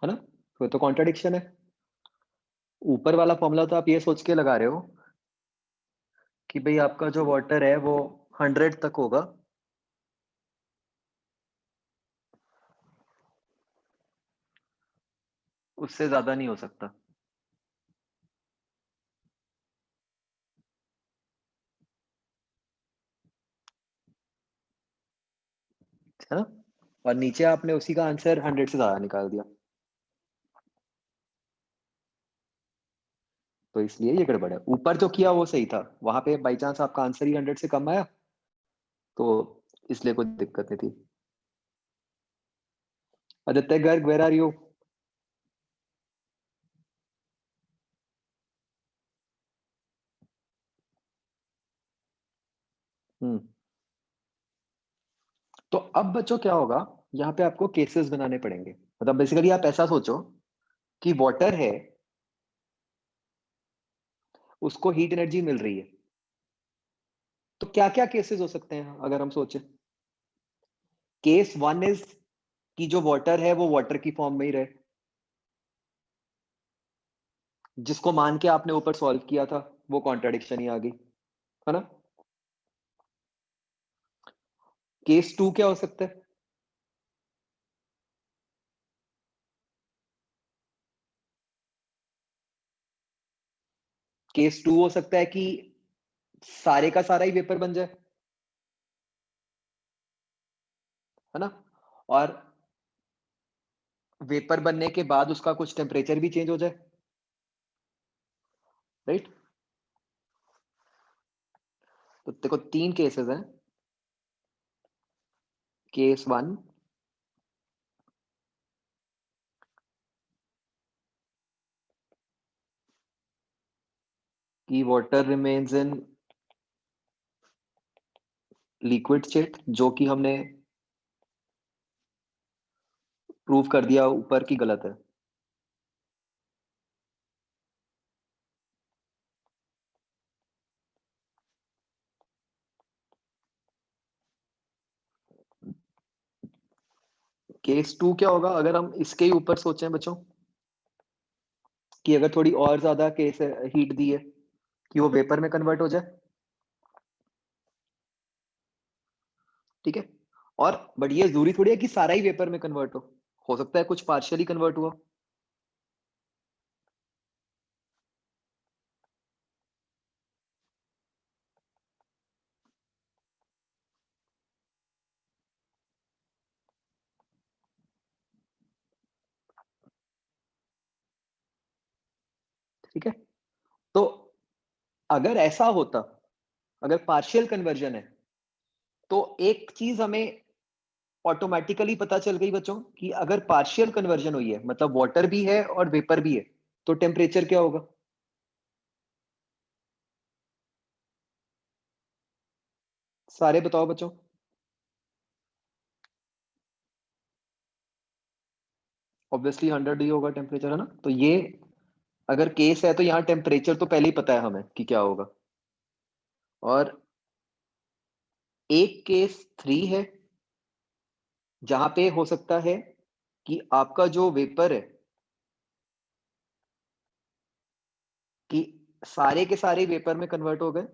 है ना, तो कॉन्ट्राडिक्शन है। ऊपर वाला फॉर्मूला तो आप ये सोच के लगा रहे हो कि भाई आपका जो वाटर है वो 100 तक होगा, उससे ज्यादा नहीं हो सकता। है ना? और नीचे आपने उसी का आंसर 100 से ज्यादा निकाल दिया, तो इसलिए ये गड़बड़ है। ऊपर जो किया वो सही था, वहां पे बाई चांस आपका आंसर ही 100 से कम आया, तो इसलिए कोई दिक्कत नहीं थी। Aditya Garg, where are you? Hmm. तो अब बच्चों क्या होगा, यहाँ पे आपको केसेस बनाने पड़ेंगे। मतलब बेसिकली आप ऐसा सोचो कि वाटर है, उसको हीट एनर्जी मिल रही है, तो क्या क्या केसेस हो सकते हैं अगर हम सोचें। केस वन इज कि जो वाटर है वो वाटर की फॉर्म में ही रहे, जिसको मान के आपने ऊपर सॉल्व किया था वो कॉन्ट्राडिक्शन ही आ गई, है ना? केस टू क्या हो सकता है? केस टू हो सकता है कि सारे का सारा ही वेपर बन जाए, है ना? और वेपर बनने के बाद उसका कुछ टेम्परेचर भी चेंज हो जाए, राइट? तो देखो तीन केसेस हैं। केस वन, कि water remains in liquid state, जो कि हमने प्रूव कर दिया ऊपर की गलत है। केस टू क्या होगा अगर हम इसके ही ऊपर सोचें बच्चों, कि अगर थोड़ी और ज्यादा केस हीट दी है कि वो वेपर में कन्वर्ट हो जाए, ठीक है? और बट ये जरूरी थोड़ी है कि सारा ही वेपर में कन्वर्ट हो सकता है कुछ पार्शियली कन्वर्ट हुआ। ठीक है, तो अगर ऐसा होता, अगर पार्शियल कन्वर्जन है, तो एक चीज हमें ऑटोमेटिकली पता चल गई बच्चों कि अगर पार्शियल कन्वर्जन हुई है मतलब वाटर भी है और वेपर भी है, तो टेम्परेचर क्या होगा? सारे बताओ बच्चों। ऑब्वियसली 100 ही होगा टेम्परेचर, है ना? तो ये अगर केस है तो यहाँ टेम्परेचर तो पहले ही पता है हमें कि क्या होगा। और एक केस थ्री है, जहां पे हो सकता है कि आपका जो वेपर है, कि सारे के सारे वेपर में कन्वर्ट हो गए,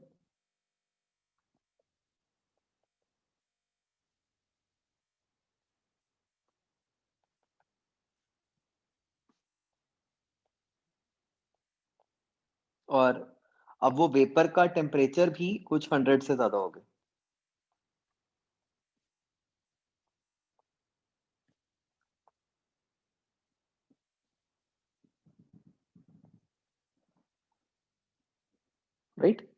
और अब वो वेपर का टेम्परेचर भी कुछ 100 से ज्यादा हो गए, राइट?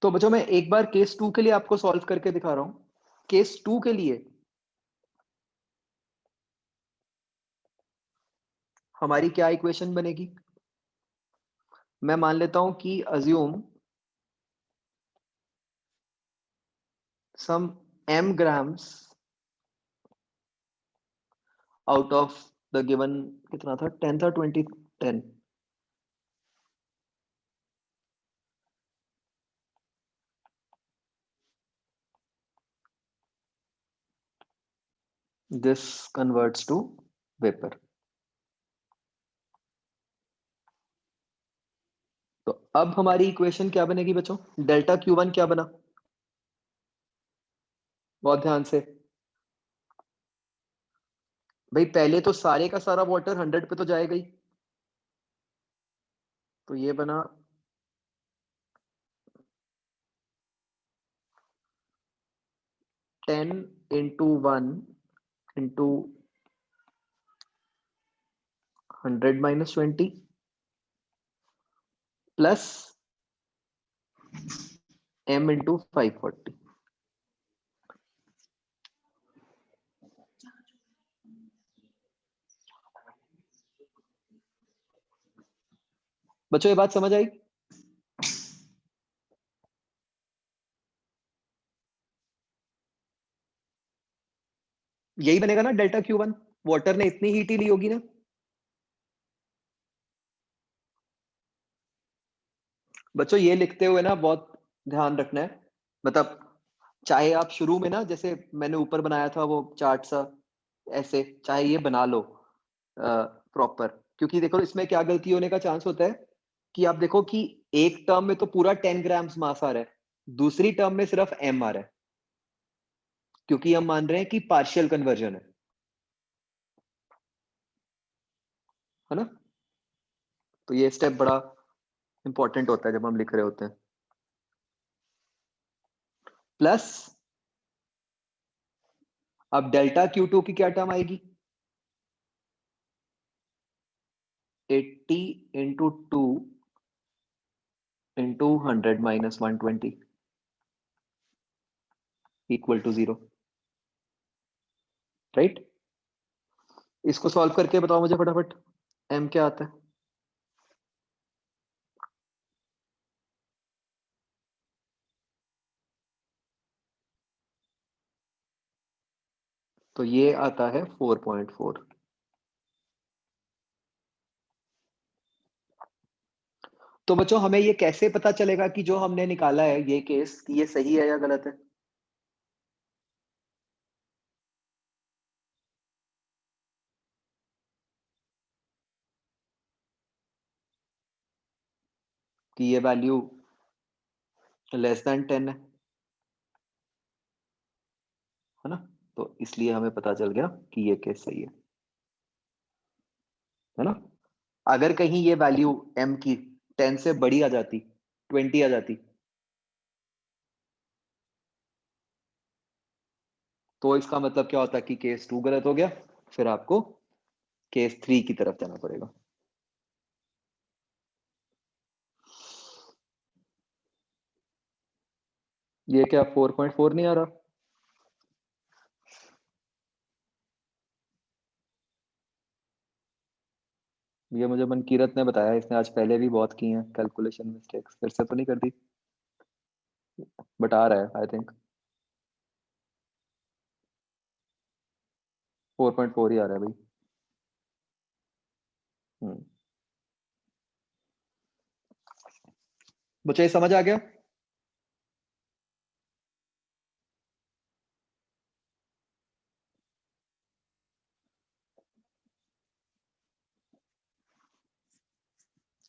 तो बच्चों मैं एक बार केस टू के लिए आपको सॉल्व करके दिखा रहा हूं। केस टू के लिए हमारी क्या इक्वेशन बनेगी? मैं मान लेता हूं कि assume some m grams out of the given, कितना था, 10 था, 20, 10, दिस कन्वर्ट्स टू वेपर। तो अब हमारी इक्वेशन क्या बनेगी बच्चों? डेल्टा Q1 क्या बना? बहुत ध्यान से। भाई पहले तो सारे का सारा वाटर 100 पे तो जाएगा ही, तो ये बना 10 into 1 into 100 - 20 plus m into 540। बच्चों ये बात समझ आई? यही बनेगा ना डेल्टा Q1, वाटर ने इतनी हीट ही ली होगी ना। बच्चों ये लिखते हुए ना बहुत ध्यान रखना है, मतलब चाहे आप शुरू में ना, जैसे मैंने ऊपर बनाया था वो चार्ट सा, ऐसे चाहे ये बना लो प्रॉपर, क्योंकि देखो इसमें क्या गलती होने का चांस होता है कि आप देखो कि एक टर्म में तो पूरा 10 ग्राम्स मास आ रहा है, दूसरी टर्म में सिर्फ m आ रहा है, क्योंकि हम मान रहे हैं कि पार्शियल कन्वर्जन है ना। तो ये स्टेप बड़ा इंपॉर्टेंट होता है जब हम लिख रहे होते हैं। प्लस अब डेल्टा Q2 की क्या टर्म आएगी, 80 into 2 into 100 - 120 equal to 0, right. इसको सॉल्व करके बताओ मुझे फटाफट m क्या आता है। तो ये आता है 4.4। तो बच्चों हमें ये कैसे पता चलेगा कि जो हमने निकाला है ये केस, कि ये सही है या गलत है। कि ये वैल्यू लेस देन 10 है ना, तो इसलिए हमें पता चल गया कि ये केस सही है ना। अगर कहीं ये वैल्यू m की 10 से बड़ी आ जाती, 20 आ जाती, तो इसका मतलब क्या होता कि केस 2 गलत हो गया, फिर आपको केस 3 की तरफ जाना पड़ेगा। ये क्या 4.4 नहीं आ रहा? ये मुझे मनकीरत ने बताया, इसने आज पहले भी बहुत की हैं कैलकुलेशन मिस्टेक्स, फिर से तो नहीं कर दी, बट आ रहा है आई थिंक 4.4 ही आ रहा है भाई। हम्म, मुझे समझ आ गया।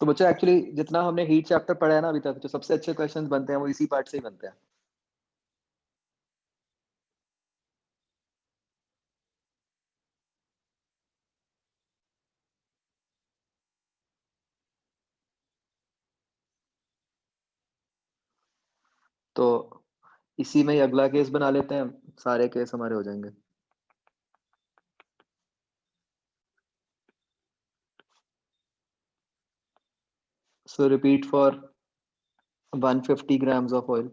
तो बच्चों एक्चुअली जितना हमने हीट चैप्टर पढ़ा है ना अभी तक, जो सबसे अच्छे क्वेश्चंस बनते हैं वो इसी पार्ट से ही बनते हैं। तो इसी में ही अगला केस बना लेते हैं, सारे केस हमारे हो जाएंगे। सो repeat for 150 grams of oil।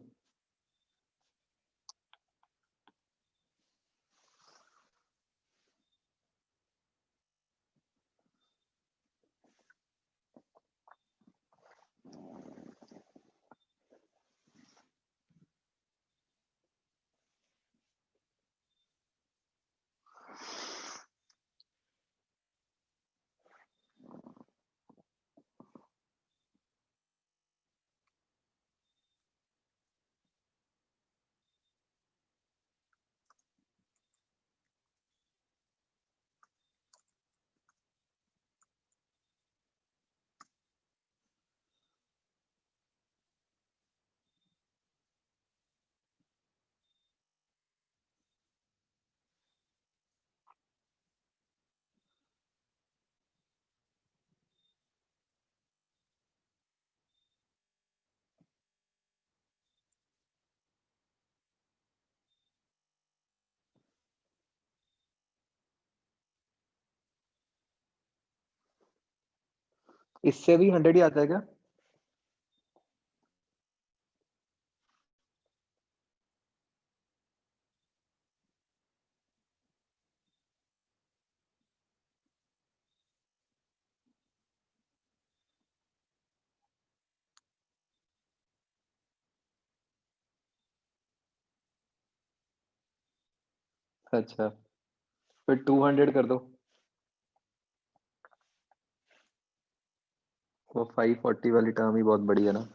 इससे भी 100 ही आता है क्या? अच्छा, फिर 200 कर दो। वो 540 वाली टर्म ही बहुत बड़ी है ना।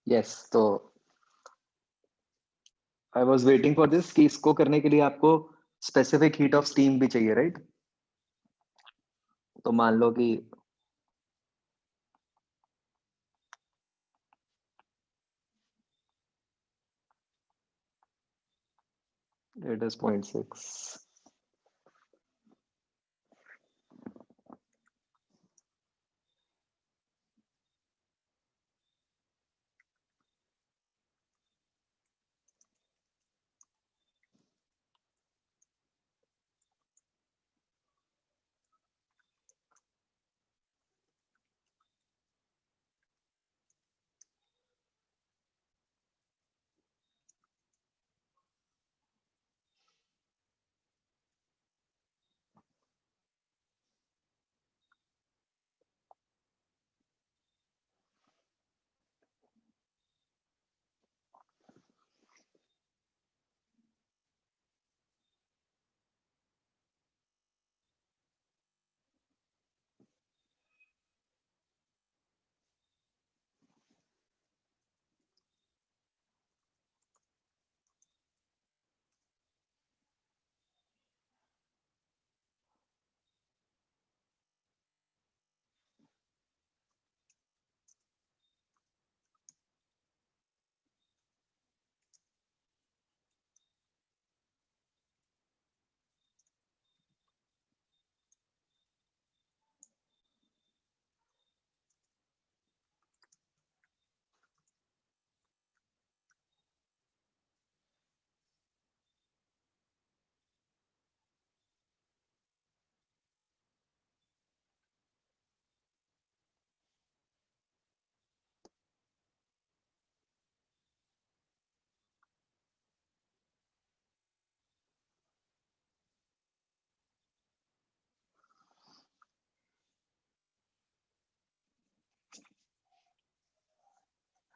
यस, तो I was waiting for this कि इसको करने के लिए आपको स्पेसिफिक हीट ऑफ स्टीम भी चाहिए, राइट? तो मान लो कि इट इज 0.6।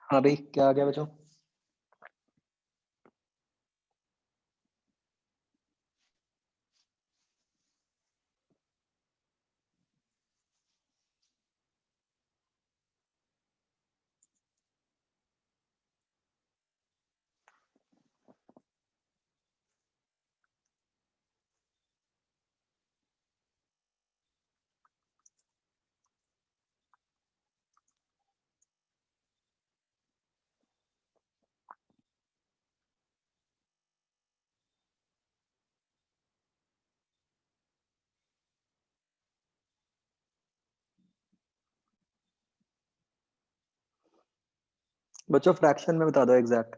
हाँ भाई, क्या आ गया बच्चों? बच्चों फ्रैक्शन में बता दो एग्जैक्ट।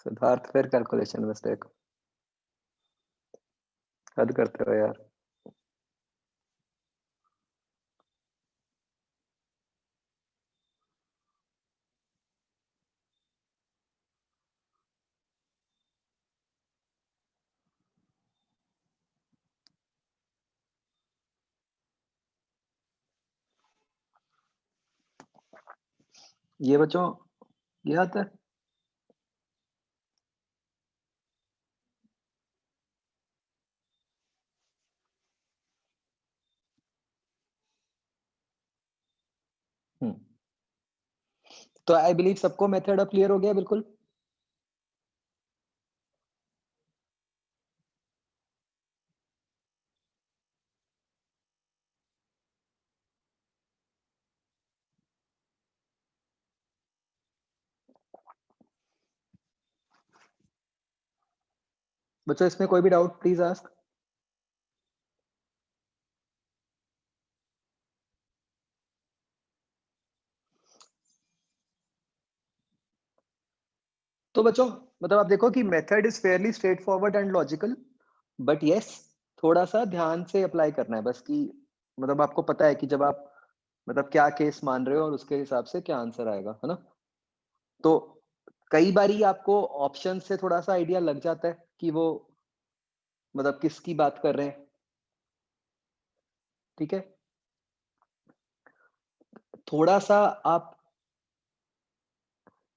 सिद्धार्थ फिर कैलकुलेशन मिस्टेक, हद करते हो यार। ये बच्चों ये आता है। हम्म, तो आई बिलीव सबको मेथड अब क्लियर हो गया बिल्कुल। बच्चों इसमें कोई भी डाउट प्लीज आस्क। तो बच्चों मतलब आप देखो कि method is fairly straight forward and logical, but yes थोड़ा सा ध्यान से अप्लाई करना है बस कि मतलब आपको पता है कि जब आप मतलब क्या केस मान रहे हो और उसके हिसाब से क्या आंसर आएगा, है ना। तो कई बारी आपको ऑप्शन से थोड़ा सा आइडिया लग जाता है कि वो मतलब किसकी बात कर रहे हैं, ठीक है। थोड़ा सा आप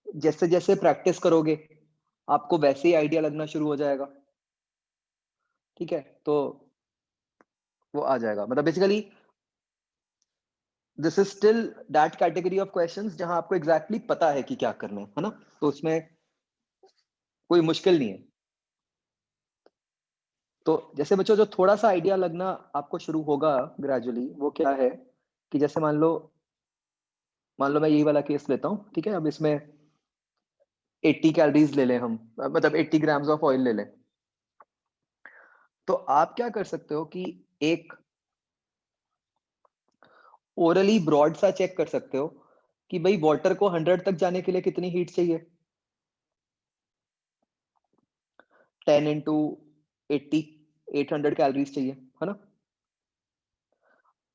जैसे जैसे प्रैक्टिस करोगे आपको वैसे ही आइडिया लगना शुरू हो जाएगा, ठीक है। तो वो आ जाएगा मतलब basically this is still that category of questions जहां आपको एग्जैक्टली exactly पता है कि क्या करना है ना। तो उसमें कोई मुश्किल नहीं है। तो जैसे बच्चों जो थोड़ा सा आइडिया लगना आपको शुरू होगा ग्रेजुअली, वो क्या है कि जैसे मान लो मैं यही वाला केस लेता हूँ, ठीक है। अब इसमें 80 कैलोरीज ले लें हम, मतलब 80 ग्राम्स ऑफ ऑयल ले लें। तो आप क्या कर सकते हो कि एक ओरली ब्रॉड सा चेक कर सकते हो कि भाई वाटर को 100 तक जाने के लिए कितनी हीट चाहिए। 10 इंटू 80, 800 कैलोरीज चाहिए, है ना।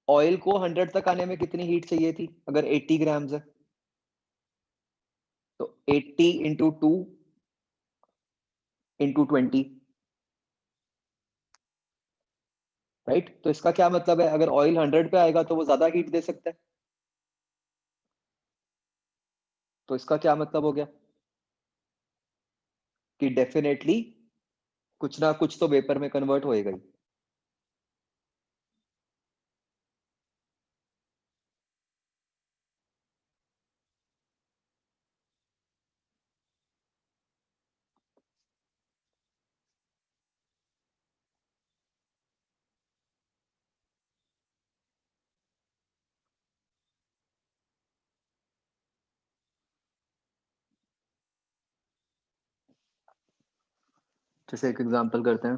ऑयल को 100 तक आने में कितनी हीट चाहिए थी अगर 80 ग्राम्स है, तो 80 इंटू 2 इंटू 20, राइट। तो इसका क्या मतलब है, अगर ऑयल 100 पे आएगा तो वो ज्यादा हीट दे सकता है। तो इसका क्या मतलब हो गया कि डेफिनेटली कुछ ना कुछ तो वेपर में कन्वर्ट होएगा ही। जैसे एक एग्जांपल करते हैं।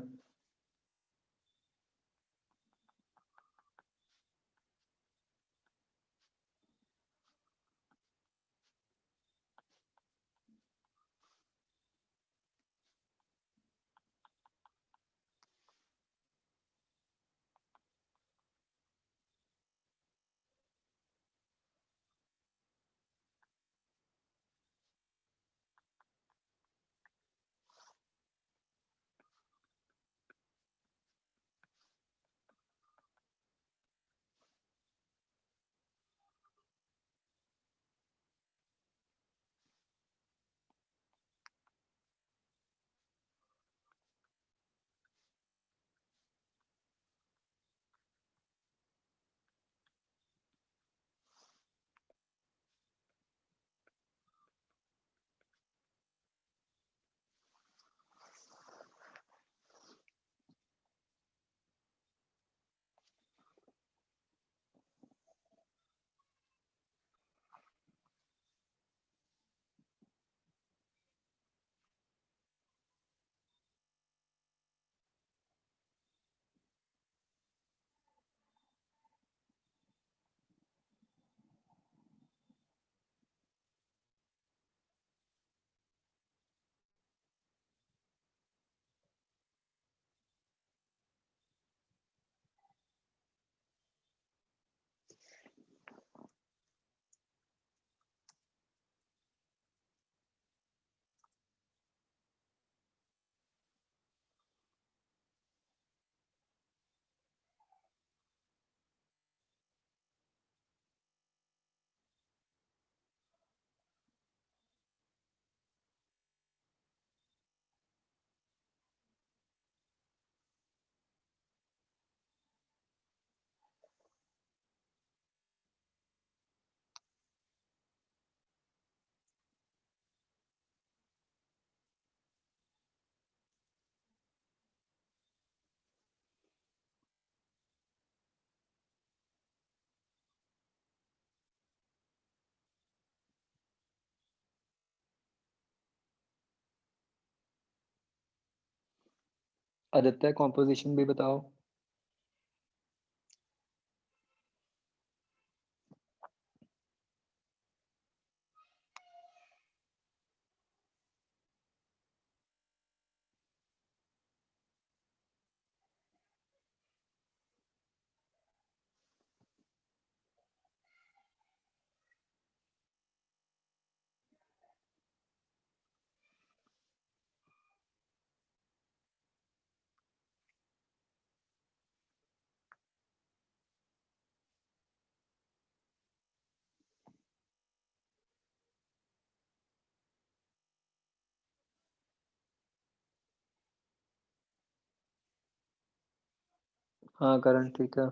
आदित्य कॉम्पोजिशन भी बताओ। हाँ करण ठीक है।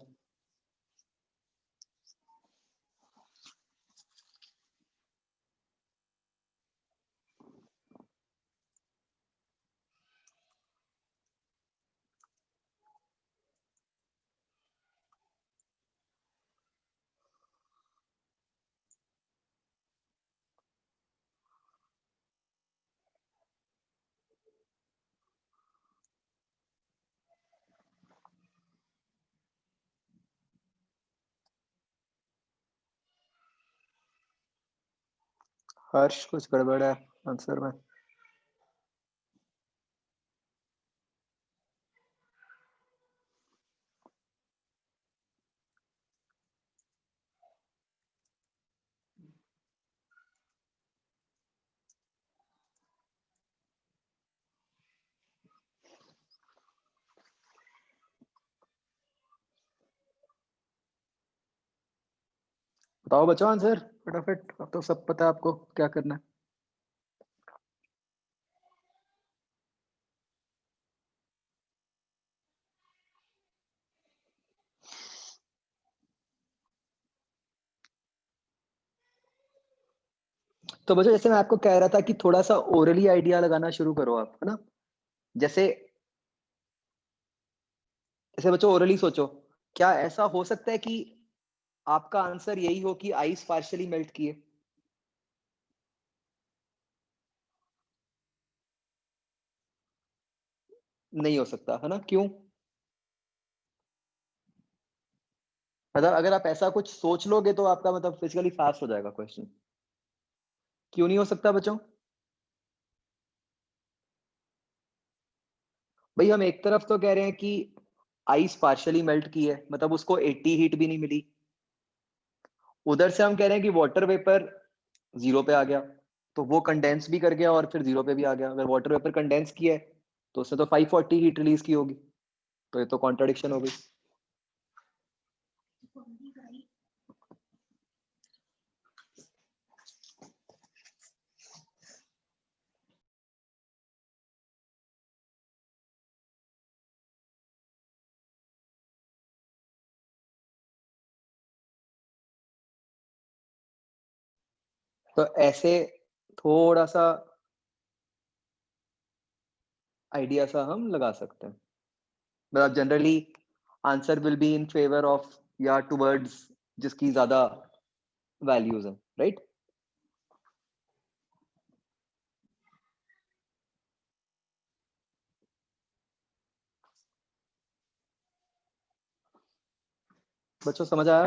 हर्ष कुछ गड़बड़ है आंसर में। बताओ बच्चों आंसर फटाफट, अब तो सब पता है आपको क्या करना है। तो बच्चों जैसे मैं आपको कह रहा था कि थोड़ा सा ओरली आइडिया लगाना शुरू करो आप, है ना। जैसे जैसे बच्चों ओरली सोचो, क्या ऐसा हो सकता है कि आपका आंसर यही हो कि आइस पार्शियली मेल्ट किए। नहीं हो सकता है ना, क्यों? मतलब अगर आप ऐसा कुछ सोच लोगे तो आपका मतलब फिजिकली फास्ट हो जाएगा क्वेश्चन। क्यों नहीं हो सकता बच्चों? भाई हम एक तरफ तो कह रहे हैं कि आइस पार्शियली मेल्ट की है, मतलब उसको 80 हीट भी नहीं मिली। उधर से हम कह रहे हैं कि वाटर वेपर जीरो पे आ गया, तो वो कंडेंस भी कर गया और फिर जीरो पे भी आ गया। अगर वाटर वेपर कंडेंस किया है तो उसने तो 540 हीट रिलीज की होगी, तो ये तो कॉन्ट्रडिक्शन हो गई। तो ऐसे थोड़ा सा आइडिया सा हम लगा सकते हैं, मतलब generally answer will be in favour of या टुवर्ड्स जिसकी ज्यादा वैल्यूज है, राइट। बच्चों समझ आया?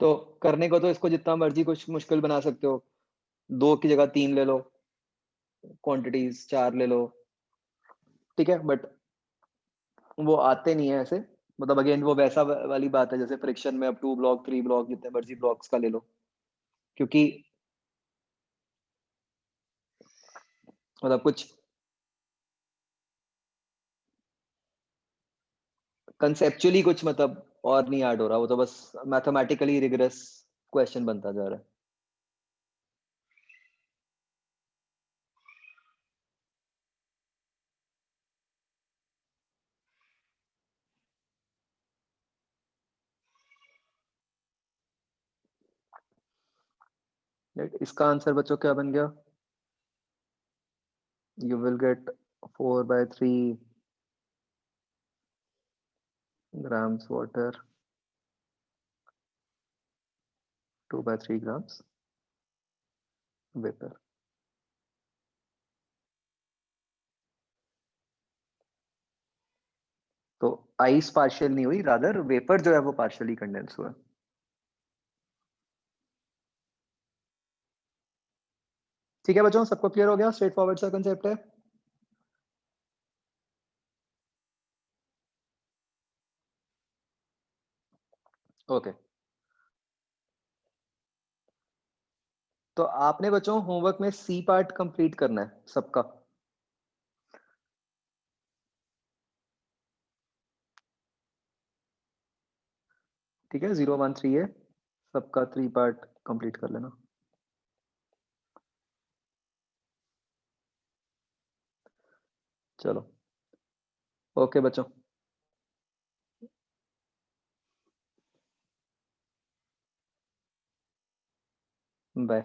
तो करने को तो इसको जितना मर्जी कुछ मुश्किल बना सकते हो, दो की जगह तीन ले लो, क्वांटिटीज चार ले लो, ठीक है। बट वो आते नहीं है ऐसे, मतलब अगेन वो वैसा वाली बात है जैसे फ्रिक्शन में अब 2 ब्लॉक 3 ब्लॉक जितने मर्जी ब्लॉक्स का ले लो, क्योंकि मतलब कुछ कंसेप्चुअली कुछ मतलब और नहीं ऐड हो रहा, वो तो बस मैथमेटिकली रिगरस क्वेश्चन बनता जा रहा है। इसका आंसर बच्चों क्या बन गया? you will get 4/3 grams water, 2/3 grams vapor. तो आइस पार्शियल नहीं हुई, रादर वेपर जो है वो पार्शियली कंडेंस हुआ। ठीक है बच्चों, सबको क्लियर हो गया? स्ट्रेट फॉरवर्ड सा कंसेप्ट है। ओके तो आपने बच्चों होमवर्क में सी पार्ट कंप्लीट करना है सबका। ठीक है, 0 1 3 है, सबका 3 पार्ट कंप्लीट कर लेना। चलो ओके बच्चों, बाय।